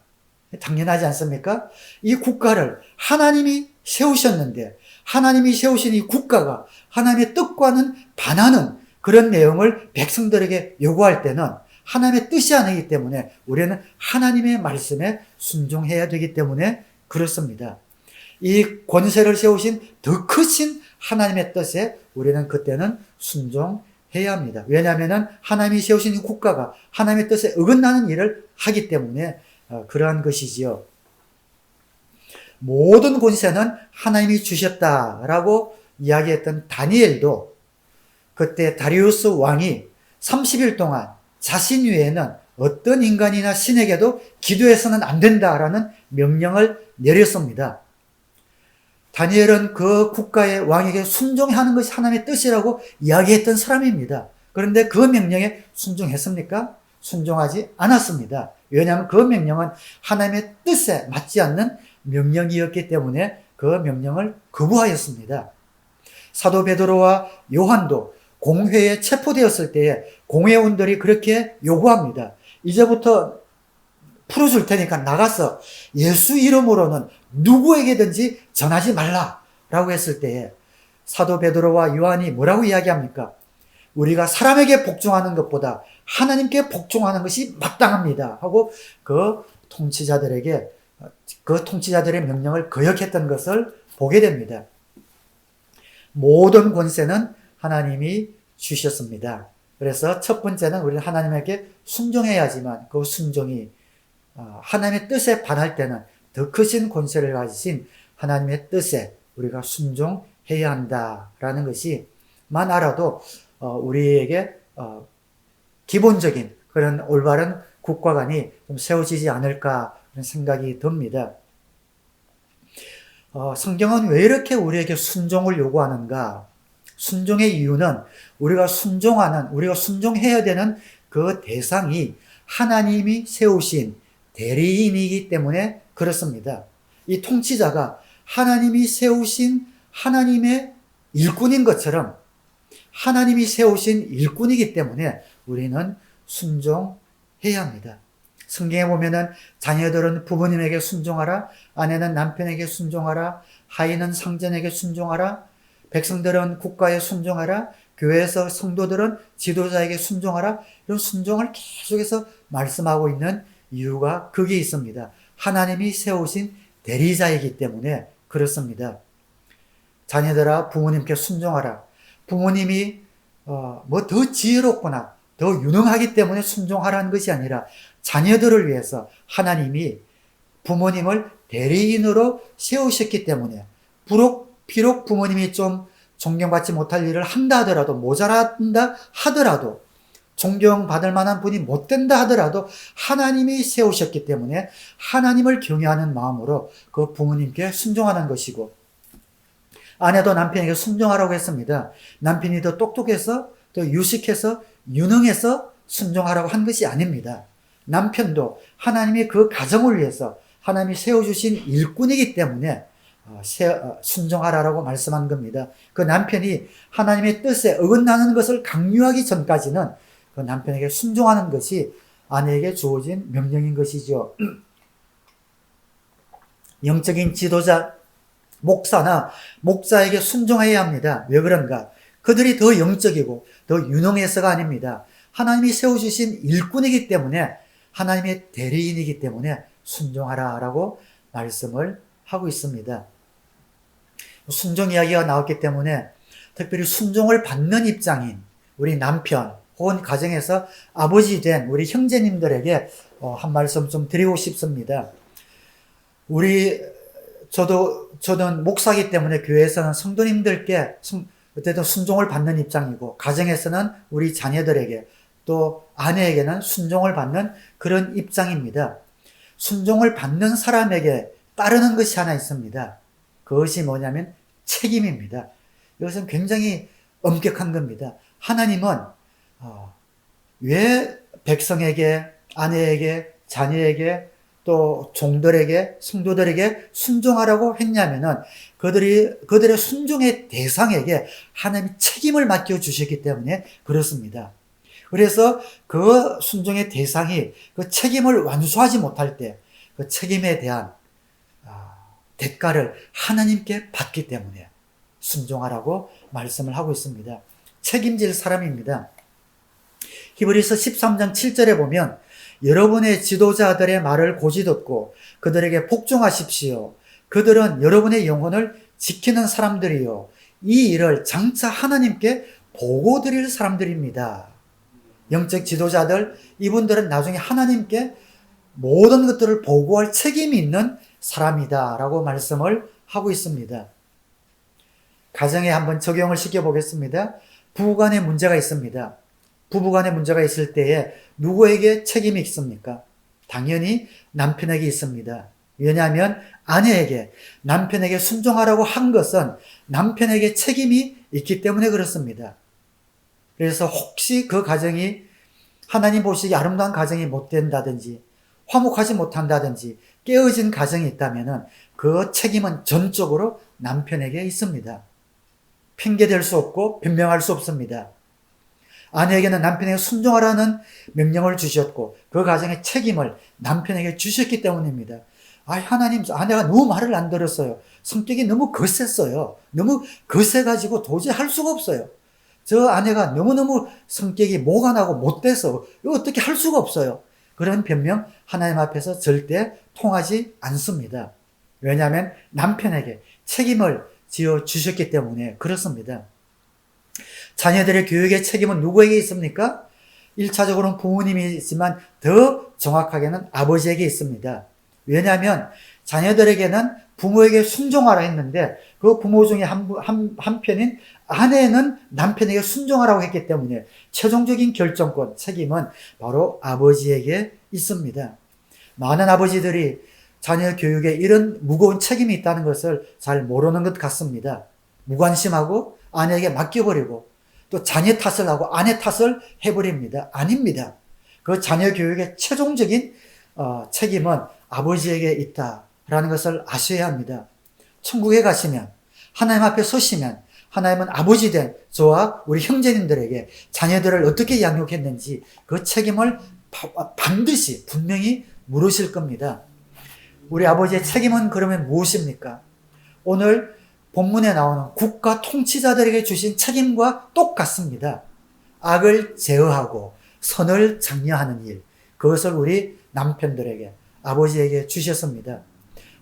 S3: 당연하지 않습니까? 이 국가를 하나님이 세우셨는데 하나님이 세우신 이 국가가 하나님의 뜻과는 반하는 그런 내용을 백성들에게 요구할 때는 하나님의 뜻이 아니기 때문에 우리는 하나님의 말씀에 순종해야 되기 때문에 그렇습니다. 이 권세를 세우신 더 크신 하나님의 뜻에 우리는 그때는 순종해야 합니다. 왜냐하면 하나님이 세우신 이 국가가 하나님의 뜻에 어긋나는 일을 하기 때문에 그러한 것이지요. 모든 권세는 하나님이 주셨다라고 이야기했던 다니엘도 그때 다리우스 왕이 30일 동안 자신 외에는 어떤 인간이나 신에게도 기도해서는 안 된다라는 명령을 내렸습니다. 다니엘은 그 국가의 왕에게 순종하는 것이 하나님의 뜻이라고 이야기했던 사람입니다. 그런데 그 명령에 순종했습니까? 순종하지 않았습니다. 왜냐하면 그 명령은 하나님의 뜻에 맞지 않는 명령이었기 때문에 그 명령을 거부하였습니다. 사도 베드로와 요한도 공회에 체포되었을 때에 공회원들이 그렇게 요구합니다. 이제부터 풀어줄 테니까 나가서 예수 이름으로는 누구에게든지 전하지 말라라고 했을 때에 사도 베드로와 요한이 뭐라고 이야기합니까? 우리가 사람에게 복종하는 것보다 하나님께 복종하는 것이 마땅합니다 하고 그 통치자들의 명령을 거역했던 것을 보게 됩니다. 모든 권세는 하나님이 주셨습니다. 그래서 첫 번째는 우리는 하나님에게 순종해야지만 그 순종이 하나님의 뜻에 반할 때는 더 크신 권세를 가지신 하나님의 뜻에 우리가 순종해야 한다라는 것이만 알아도 우리에게 기본적인 그런 올바른 국가관이 좀 세워지지 않을까 그런 생각이 듭니다. 성경은 왜 이렇게 우리에게 순종을 요구하는가? 순종의 이유는 우리가 순종해야 되는 그 대상이 하나님이 세우신 대리인이기 때문에 그렇습니다. 이 통치자가 하나님이 세우신 하나님의 일꾼인 것처럼 하나님이 세우신 일꾼이기 때문에 우리는 순종해야 합니다. 성경에 보면은 자녀들은 부모님에게 순종하라, 아내는 남편에게 순종하라, 하인은 상전에게 순종하라, 백성들은 국가에 순종하라, 교회에서 성도들은 지도자에게 순종하라, 이런 순종을 계속해서 말씀하고 있는 이유가 거기에 있습니다. 하나님이 세우신 대리자이기 때문에 그렇습니다. 자녀들아 부모님께 순종하라. 부모님이 뭐 더 지혜롭거나 더 유능하기 때문에 순종하라는 것이 아니라 자녀들을 위해서 하나님이 부모님을 대리인으로 세우셨기 때문에 비록 부모님이 좀 존경받지 못할 일을 한다 하더라도 모자란다 하더라도 존경받을 만한 분이 못 된다 하더라도 하나님이 세우셨기 때문에 하나님을 경외하는 마음으로 그 부모님께 순종하는 것이고 아내도 남편에게 순종하라고 했습니다. 남편이 더 똑똑해서 더 유식해서 유능해서 순종하라고 한 것이 아닙니다. 남편도 하나님이 그 가정을 위해서 하나님이 세워주신 일꾼이기 때문에 순종하라고 말씀한 겁니다. 그 남편이 하나님의 뜻에 어긋나는 것을 강요하기 전까지는 그 남편에게 순종하는 것이 아내에게 주어진 명령인 것이죠. 영적인 지도자, 목사나 목자에게 순종해야 합니다. 왜 그런가? 그들이 더 영적이고 더 유능해서가 아닙니다. 하나님이 세워주신 일꾼이기 때문에 하나님의 대리인이기 때문에 순종하라라고 말씀을 하고 있습니다. 순종 이야기가 나왔기 때문에 특별히 순종을 받는 입장인 우리 남편 혹은 가정에서 아버지 된 우리 형제님들에게 한 말씀 좀 드리고 싶습니다. 저는 목사이기 때문에 교회에서는 성도님들께 어쨌든 순종을 받는 입장이고 가정에서는 우리 자녀들에게 또 아내에게는 순종을 받는 그런 입장입니다. 순종을 받는 사람에게 따르는 것이 하나 있습니다. 그것이 뭐냐면 책임입니다. 이것은 굉장히 엄격한 겁니다. 하나님은 왜 백성에게, 아내에게, 자녀에게 또 종들에게, 성도들에게 순종하라고 했냐면은 그들의 순종의 대상에게 하나님이 책임을 맡겨주셨기 때문에 그렇습니다. 그래서 그 순종의 대상이 그 책임을 완수하지 못할 때 그 책임에 대한 대가를 하나님께 받기 때문에 순종하라고 말씀을 하고 있습니다. 책임질 사람입니다. 히브리서 13장 7절에 보면 여러분의 지도자들의 말을 고지 듣고 그들에게 복종하십시오. 그들은 여러분의 영혼을 지키는 사람들이요. 이 일을 장차 하나님께 보고 드릴 사람들입니다. 영적 지도자들, 이분들은 나중에 하나님께 모든 것들을 보고할 책임이 있는 사람이다 라고 말씀을 하고 있습니다. 가정에 한번 적용을 시켜보겠습니다. 부부간에 문제가 있습니다. 부부간에 문제가 있을 때에 누구에게 책임이 있습니까? 당연히 남편에게 있습니다. 왜냐하면 아내에게, 남편에게 순종하라고 한 것은 남편에게 책임이 있기 때문에 그렇습니다. 그래서 혹시 그 가정이 하나님 보시기에 아름다운 가정이 못 된다든지 화목하지 못한다든지 깨어진 가정이 있다면 그 책임은 전적으로 남편에게 있습니다. 핑계댈 수 없고 변명할 수 없습니다. 아내에게는 남편에게 순종하라는 명령을 주셨고 그 가정의 책임을 남편에게 주셨기 때문입니다. 하나님, 아내가 너무 말을 안 들었어요. 성격이 너무 거셌어요. 너무 거세가지고 도저히 할 수가 없어요. 저 아내가 너무너무 성격이 모가 나고 못돼서 이거 어떻게 할 수가 없어요. 그런 변명 하나님 앞에서 절대 통하지 않습니다. 왜냐하면 남편에게 책임을 지어 주셨기 때문에 그렇습니다. 자녀들의 교육의 책임은 누구에게 있습니까? 1차적으로는 부모님이 있지만 더 정확하게는 아버지에게 있습니다. 왜냐하면 자녀들에게는 부모에게 순종하라 했는데 그 부모 중에 한 편인 아내는 남편에게 순종하라고 했기 때문에 최종적인 결정권, 책임은 바로 아버지에게 있습니다. 많은 아버지들이 자녀 교육에 이런 무거운 책임이 있다는 것을 잘 모르는 것 같습니다. 무관심하고 아내에게 맡겨버리고 또 자녀 탓을 하고 아내 탓을 해버립니다. 아닙니다. 그 자녀 교육의 최종적인 책임은 아버지에게 있다라는 것을 아셔야 합니다. 천국에 가시면 하나님 앞에 서시면 하나님은 아버지 된 저와 우리 형제님들에게 자녀들을 어떻게 양육했는지 그 책임을 반드시 분명히 물으실 겁니다. 우리 아버지의 책임은 그러면 무엇입니까? 오늘 본문에 나오는 국가 통치자들에게 주신 책임과 똑같습니다. 악을 제어하고 선을 장려하는 일, 그것을 우리 남편들에게, 아버지에게 주셨습니다.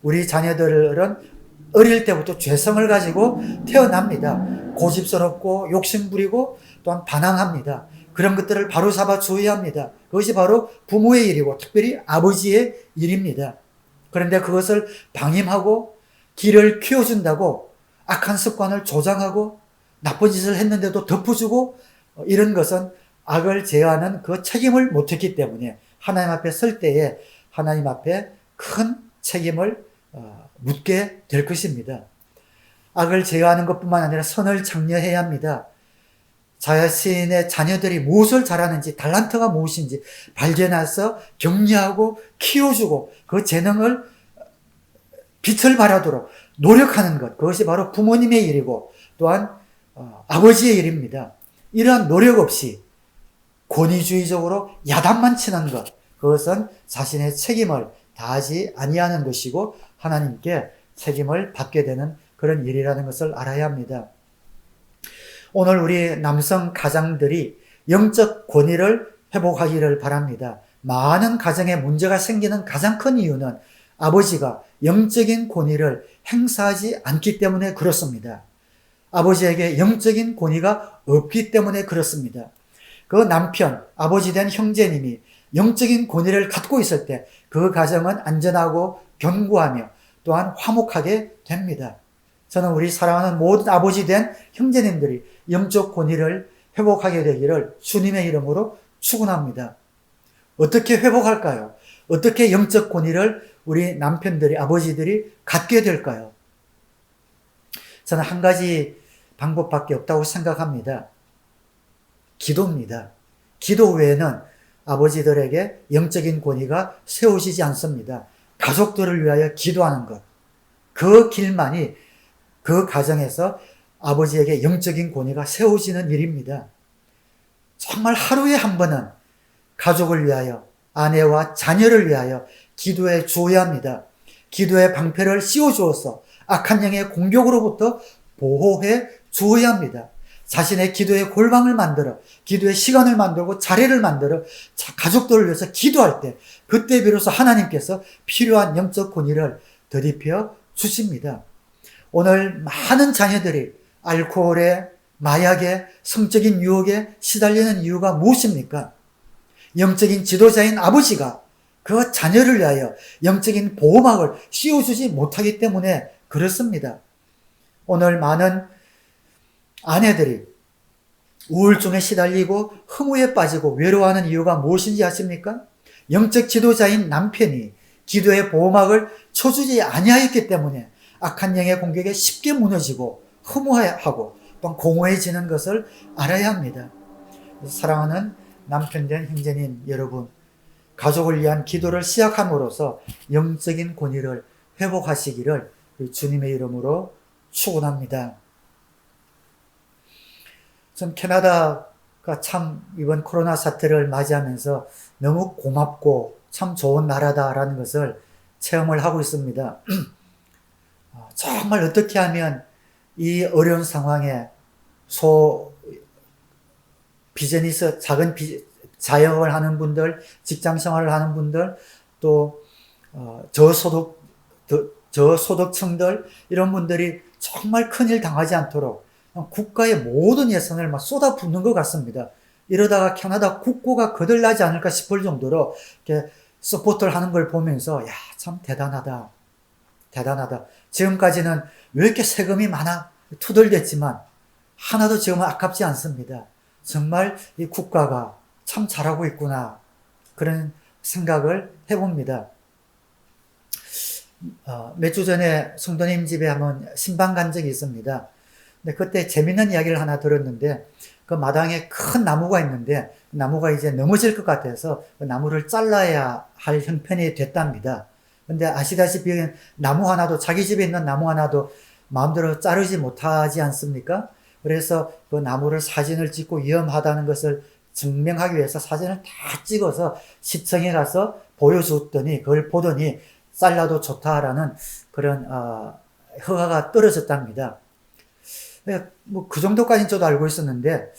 S3: 우리 자녀들은 어릴 때부터 죄성을 가지고 태어납니다. 고집스럽고 욕심부리고 또한 반항합니다. 그런 것들을 바로잡아 줘야 합니다. 그것이 바로 부모의 일이고 특별히 아버지의 일입니다. 그런데 그것을 방임하고 길을 키워준다고 악한 습관을 조장하고 나쁜 짓을 했는데도 덮어주고 이런 것은 악을 제어하는 그 책임을 못했기 때문에 하나님 앞에 설 때에 하나님 앞에 큰 책임을 묻게 될 것입니다. 악을 제어하는 것뿐만 아니라 선을 장려해야 합니다. 자신의 자녀들이 무엇을 잘하는지, 달란트가 무엇인지 발견해서 격려하고 키워주고 그 재능을 빛을 발하도록 노력하는 것, 그것이 바로 부모님의 일이고 또한 아버지의 일입니다. 이러한 노력 없이 권위주의적으로 야단만 치는 것, 그것은 자신의 책임을 다하지 아니하는 것이고 하나님께 책임을 받게 되는 그런 일이라는 것을 알아야 합니다. 오늘 우리 남성 가장들이 영적 권위를 회복하기를 바랍니다. 많은 가정에 문제가 생기는 가장 큰 이유는 아버지가 영적인 권위를 행사하지 않기 때문에 그렇습니다. 아버지에게 영적인 권위가 없기 때문에 그렇습니다. 그 남편, 아버지 된 형제님이 영적인 권위를 갖고 있을 때 그 가정은 안전하고 견고하며 또한 화목하게 됩니다. 저는 우리 사랑하는 모든 아버지 된 형제님들이 영적 권위를 회복하게 되기를 주님의 이름으로 축원합니다. 어떻게 회복할까요? 어떻게 영적 권위를 우리 남편들이, 아버지들이 갖게 될까요? 저는 한 가지 방법밖에 없다고 생각합니다. 기도입니다. 기도 외에는 아버지들에게 영적인 권위가 세워지지 않습니다. 가족들을 위하여 기도하는 것. 그 길만이 그 가정에서 아버지에게 영적인 권위가 세워지는 일입니다. 정말 하루에 한 번은 가족을 위하여, 아내와 자녀를 위하여 기도해 주어야 합니다. 기도의 방패를 씌워주어서 악한 영의 공격으로부터 보호해 주어야 합니다. 자신의 기도의 골방을 만들어, 기도의 시간을 만들고 자리를 만들어 가족들을 위해서 기도할 때, 그때 비로소 하나님께서 필요한 영적 권위를 더입혀 주십니다. 오늘 많은 자녀들이 알코올에, 마약에, 성적인 유혹에 시달리는 이유가 무엇입니까? 영적인 지도자인 아버지가 그 자녀를 위하여 영적인 보호막을 씌워주지 못하기 때문에 그렇습니다. 오늘 많은 아내들이 우울증에 시달리고 허무에 빠지고 외로워하는 이유가 무엇인지 아십니까? 영적 지도자인 남편이 기도의 보호막을 쳐주지 아니하였기 때문에 악한 영의 공격에 쉽게 무너지고 허무하고 또 공허해지는 것을 알아야 합니다. 사랑하는 남편된 형제님 여러분, 가족을 위한 기도를 시작함으로써 영적인 권위를 회복하시기를 주님의 이름으로 축원합니다. 전 캐나다가 참 이번 코로나 사태를 맞이하면서 너무 고맙고 참 좋은 나라다라는 것을 체험을 하고 있습니다. 정말 어떻게 하면 이 어려운 상황에 비즈니스, 자영업을 하는 분들, 직장 생활을 하는 분들, 또 저소득층들, 이런 분들이 정말 큰일 당하지 않도록 국가의 모든 예산을 막 쏟아붓는 것 같습니다. 이러다가 캐나다 국고가 거들나지 않을까 싶을 정도로 이렇게 서포트를 하는 걸 보면서 야, 참 대단하다. 대단하다. 지금까지는 왜 이렇게 세금이 많아 투덜댔지만 하나도 지금은 아깝지 않습니다. 정말 이 국가가 참 잘하고 있구나. 그런 생각을 해봅니다. 몇 주 전에 성도님 집에 한번 신방 간 적이 있습니다. 근데 그때 재밌는 이야기를 하나 들었는데, 그 마당에 큰 나무가 있는데 나무가 이제 넘어질 것 같아서 그 나무를 잘라야 할 형편이 됐답니다. 근데 아시다시피 나무 하나도, 자기 집에 있는 나무 하나도 마음대로 자르지 못하지 않습니까? 그래서 그 나무를 사진을 찍고 위험하다는 것을 증명하기 위해서 사진을 다 찍어서 시청에 가서 보여줬더니, 그걸 보더니 잘라도 좋다라는 그런 허가가 떨어졌답니다. 뭐 그 정도까지는 저도 알고 있었는데,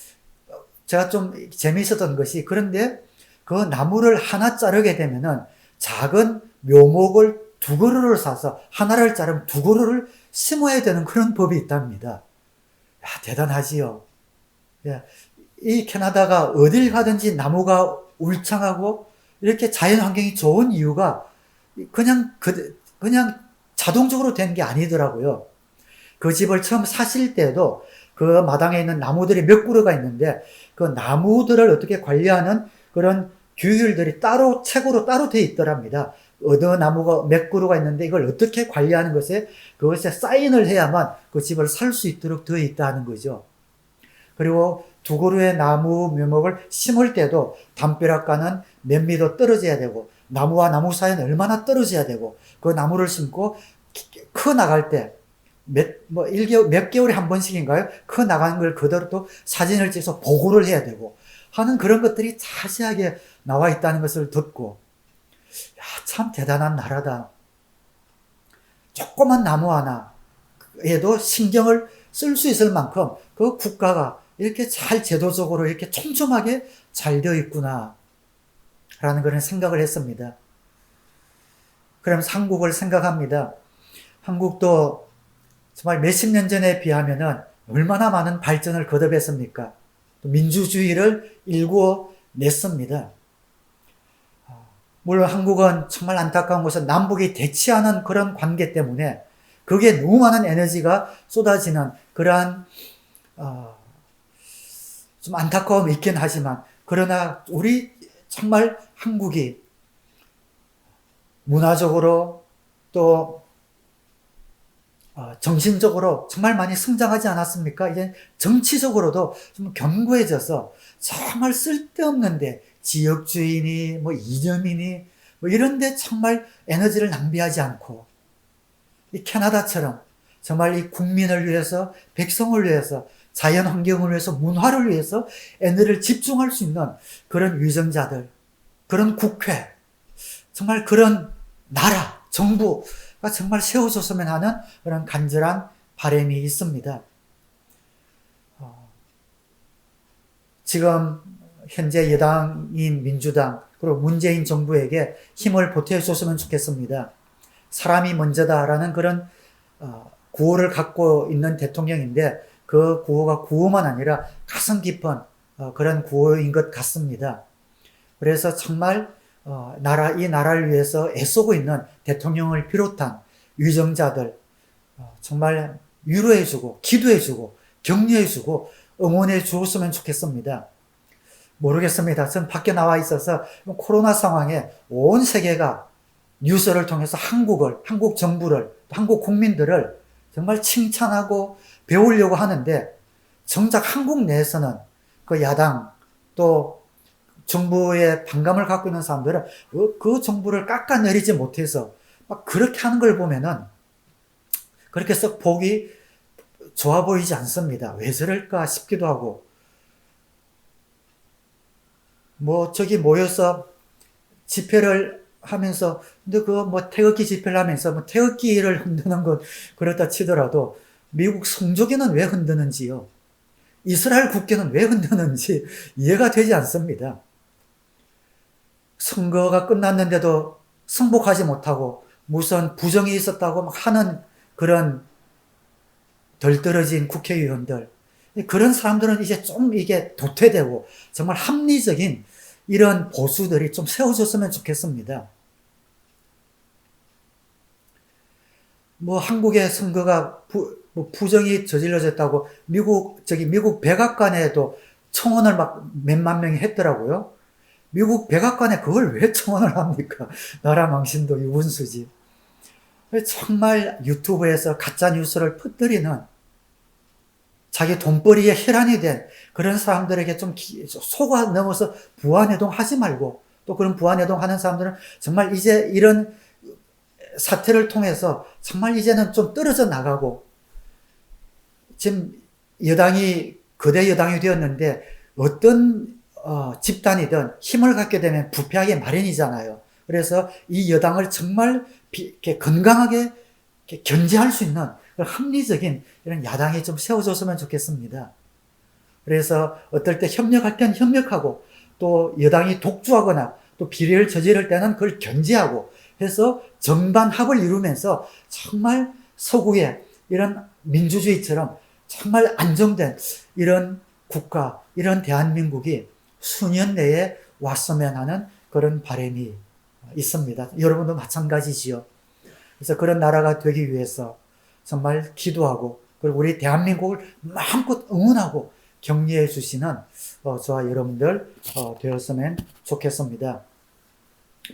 S3: 제가 좀 재미있었던 것이, 그런데 그 나무를 하나 자르게 되면은 작은 묘목을 2그루를 사서 하나를 자르면 2그루를 심어야 되는 그런 법이 있답니다. 야, 대단하지요. 야, 이 캐나다가 어딜 가든지 나무가 울창하고 이렇게 자연 환경이 좋은 이유가 그냥 자동적으로 된 게 아니더라고요. 그 집을 처음 사실 때도 그 마당에 있는 나무들이 몇 그루가 있는데, 그 나무들을 어떻게 관리하는 그런 규율들이 따로 책으로 따로 되어 있더랍니다. 어느 나무가 몇 그루가 있는데 이걸 어떻게 관리하는 그것에 사인을 해야만 그 집을 살 수 있도록 되어 있다는 거죠. 그리고 2그루의 나무 묘목을 심을 때도 담벼락과는 몇 미터 떨어져야 되고, 나무와 나무 사이는 얼마나 떨어져야 되고, 그 나무를 심고 커 나갈 때 몇 개월에 한 번씩인가요? 커 나가는 걸 그대로 또 사진을 찍어서 보고를 해야 되고 하는 그런 것들이 자세하게 나와 있다는 것을 듣고, 야, 참 대단한 나라다. 조그만 나무 하나에도 신경을 쓸 수 있을 만큼 그 국가가 이렇게 잘 제도적으로 이렇게 촘촘하게 잘 되어 있구나 라는 그런 생각을 했습니다. 그러면서 한국을 생각합니다. 한국도 정말 몇십 년 전에 비하면은 얼마나 많은 발전을 거듭했습니까? 민주주의를 일구어 냈습니다. 물론 한국은 정말 안타까운 것은 남북이 대치하는 그런 관계 때문에 거기에 너무 많은 에너지가 쏟아지는 그러한 좀 안타까움이 있긴 하지만, 그러나 우리 정말 한국이 문화적으로 또 정신적으로 정말 많이 성장하지 않았습니까? 이제 정치적으로도 좀 견고해져서 정말 쓸데없는데 지역주의니 뭐 이념이니 뭐 이런데 정말 에너지를 낭비하지 않고, 이 캐나다처럼 정말 이 국민을 위해서, 백성을 위해서 자연 환경을 위해서, 문화를 위해서 에너지를 집중할 수 있는 그런 위정자들, 그런 국회, 정말 그런 나라, 정부가 정말 세워줬으면 하는 그런 간절한 바람이 있습니다. 지금 현재 여당인 민주당 그리고 문재인 정부에게 힘을 보태줬으면 좋겠습니다. 사람이 먼저다라는 그런 구호를 갖고 있는 대통령인데 그 구호가 구호만 아니라 가슴 깊은 그런 구호인 것 같습니다. 그래서 정말 이 나라를 위해서 애쓰고 있는 대통령을 비롯한 위정자들 정말 위로해주고 기도해주고 격려해주고 응원해 주었으면 좋겠습니다. 모르겠습니다. 전 밖에 나와 있어서 코로나 상황에 온 세계가 뉴스를 통해서 한국 정부를, 한국 국민들을 정말 칭찬하고 배우려고 하는데 정작 한국 내에서는 그 야당 또 정부의 반감을 갖고 있는 사람들은 그 정부를 깎아내리지 못해서 막 그렇게 하는 걸 보면은 그렇게 썩 보기 좋아 보이지 않습니다. 왜 저럴까 싶기도 하고 저기 모여서 집회를 하면서 근데 태극기 집회를 하면서 태극기를 흔드는 건 그렇다 치더라도 미국 성조기는 왜 흔드는지요? 이스라엘 국기는 왜 흔드는지 이해가 되지 않습니다. 선거가 끝났는데도 승복하지 못하고 무슨 부정이 있었다고 막 하는 그런 덜 떨어진 국회의원들, 그런 사람들은 이제 좀 이게 도태되고 정말 합리적인 이런 보수들이 좀 세워졌으면 좋겠습니다. 한국의 선거가 부정이 저질러졌다고 미국 백악관에도 청원을 막 몇만 명이 했더라고요. 미국 백악관에 그걸 왜 청원을 합니까? 나라 망신도 유분수지. 정말 유튜브에서 가짜 뉴스를 퍼뜨리는 자기 돈벌이에 혈안이 된 그런 사람들에게 좀 속아 넘어서 부안해동 하지 말고 또 그런 부안해동 하는 사람들은 정말 이제 이런 사태를 통해서 정말 이제는 좀 떨어져 나가고 지금 여당이 거대 여당이 되었는데 어떤 집단이든 힘을 갖게 되면 부패하게 마련이잖아요. 그래서 이 여당을 정말 이렇게 건강하게 이렇게 견제할 수 있는 합리적인 이런 야당이 좀 세워졌으면 좋겠습니다. 그래서 어떨 때 협력할 때는 협력하고 또 여당이 독주하거나 또 비리를 저지를 때는 그걸 견제하고 해서 정반합을 이루면서 정말 서구의 이런 민주주의처럼 정말 안정된 이런 국가, 이런 대한민국이 수년 내에 왔으면 하는 그런 바람이 있습니다. 여러분도 마찬가지지요. 그래서 그런 나라가 되기 위해서 정말 기도하고 그리고 우리 대한민국을 마음껏 응원하고 격려해 주시는 저와 여러분들 되었으면 좋겠습니다.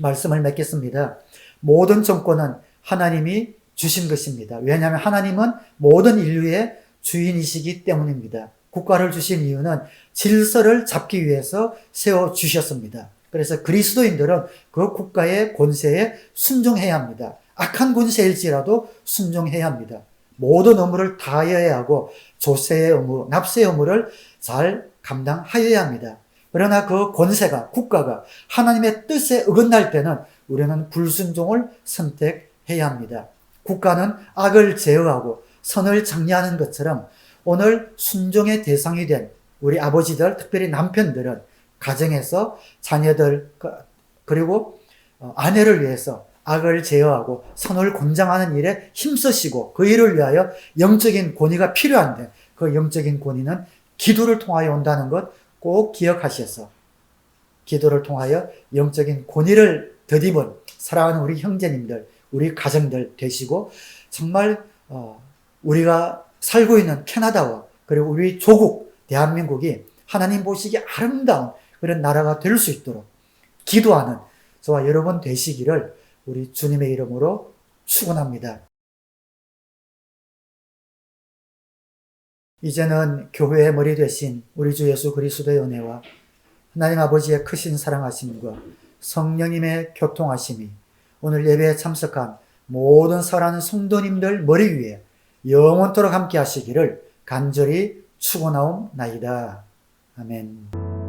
S3: 말씀을 맺겠습니다. 모든 정권은 하나님이 주신 것입니다. 왜냐하면 하나님은 모든 인류의 주인이시기 때문입니다. 국가를 주신 이유는 질서를 잡기 위해서 세워주셨습니다. 그래서 그리스도인들은 그 국가의 권세에 순종해야 합니다. 악한 권세일지라도 순종해야 합니다. 모든 의무를 다하여야 하고 조세의 의무, 납세의 의무를 잘 감당하여야 합니다. 그러나 그 권세가, 국가가 하나님의 뜻에 어긋날 때는 우리는 불순종을 선택해야 합니다. 국가는 악을 제어하고 선을 장려하는 것처럼 오늘 순종의 대상이 된 우리 아버지들, 특별히 남편들은 가정에서 자녀들 그리고 아내를 위해서 악을 제어하고 선을 권장하는 일에 힘쓰시고 그 일을 위하여 영적인 권위가 필요한데 그 영적인 권위는 기도를 통하여 온다는 것 꼭 기억하셔서 기도를 통하여 영적인 권위를 덧입은 사랑하는 우리 형제님들, 우리 가정들 되시고 정말 우리가 살고 있는 캐나다와 그리고 우리 조국 대한민국이 하나님 보시기에 아름다운 그런 나라가 될 수 있도록 기도하는 저와 여러분 되시기를 우리 주님의 이름으로 축원합니다. 이제는 교회의 머리 되신 우리 주 예수 그리스도의 은혜와 하나님 아버지의 크신 사랑하심과 성령님의 교통하심이 오늘 예배에 참석한 모든 사랑하는 성도님들 머리 위에 영원토록 함께 하시기를 간절히 추고나옵나이다. 아멘.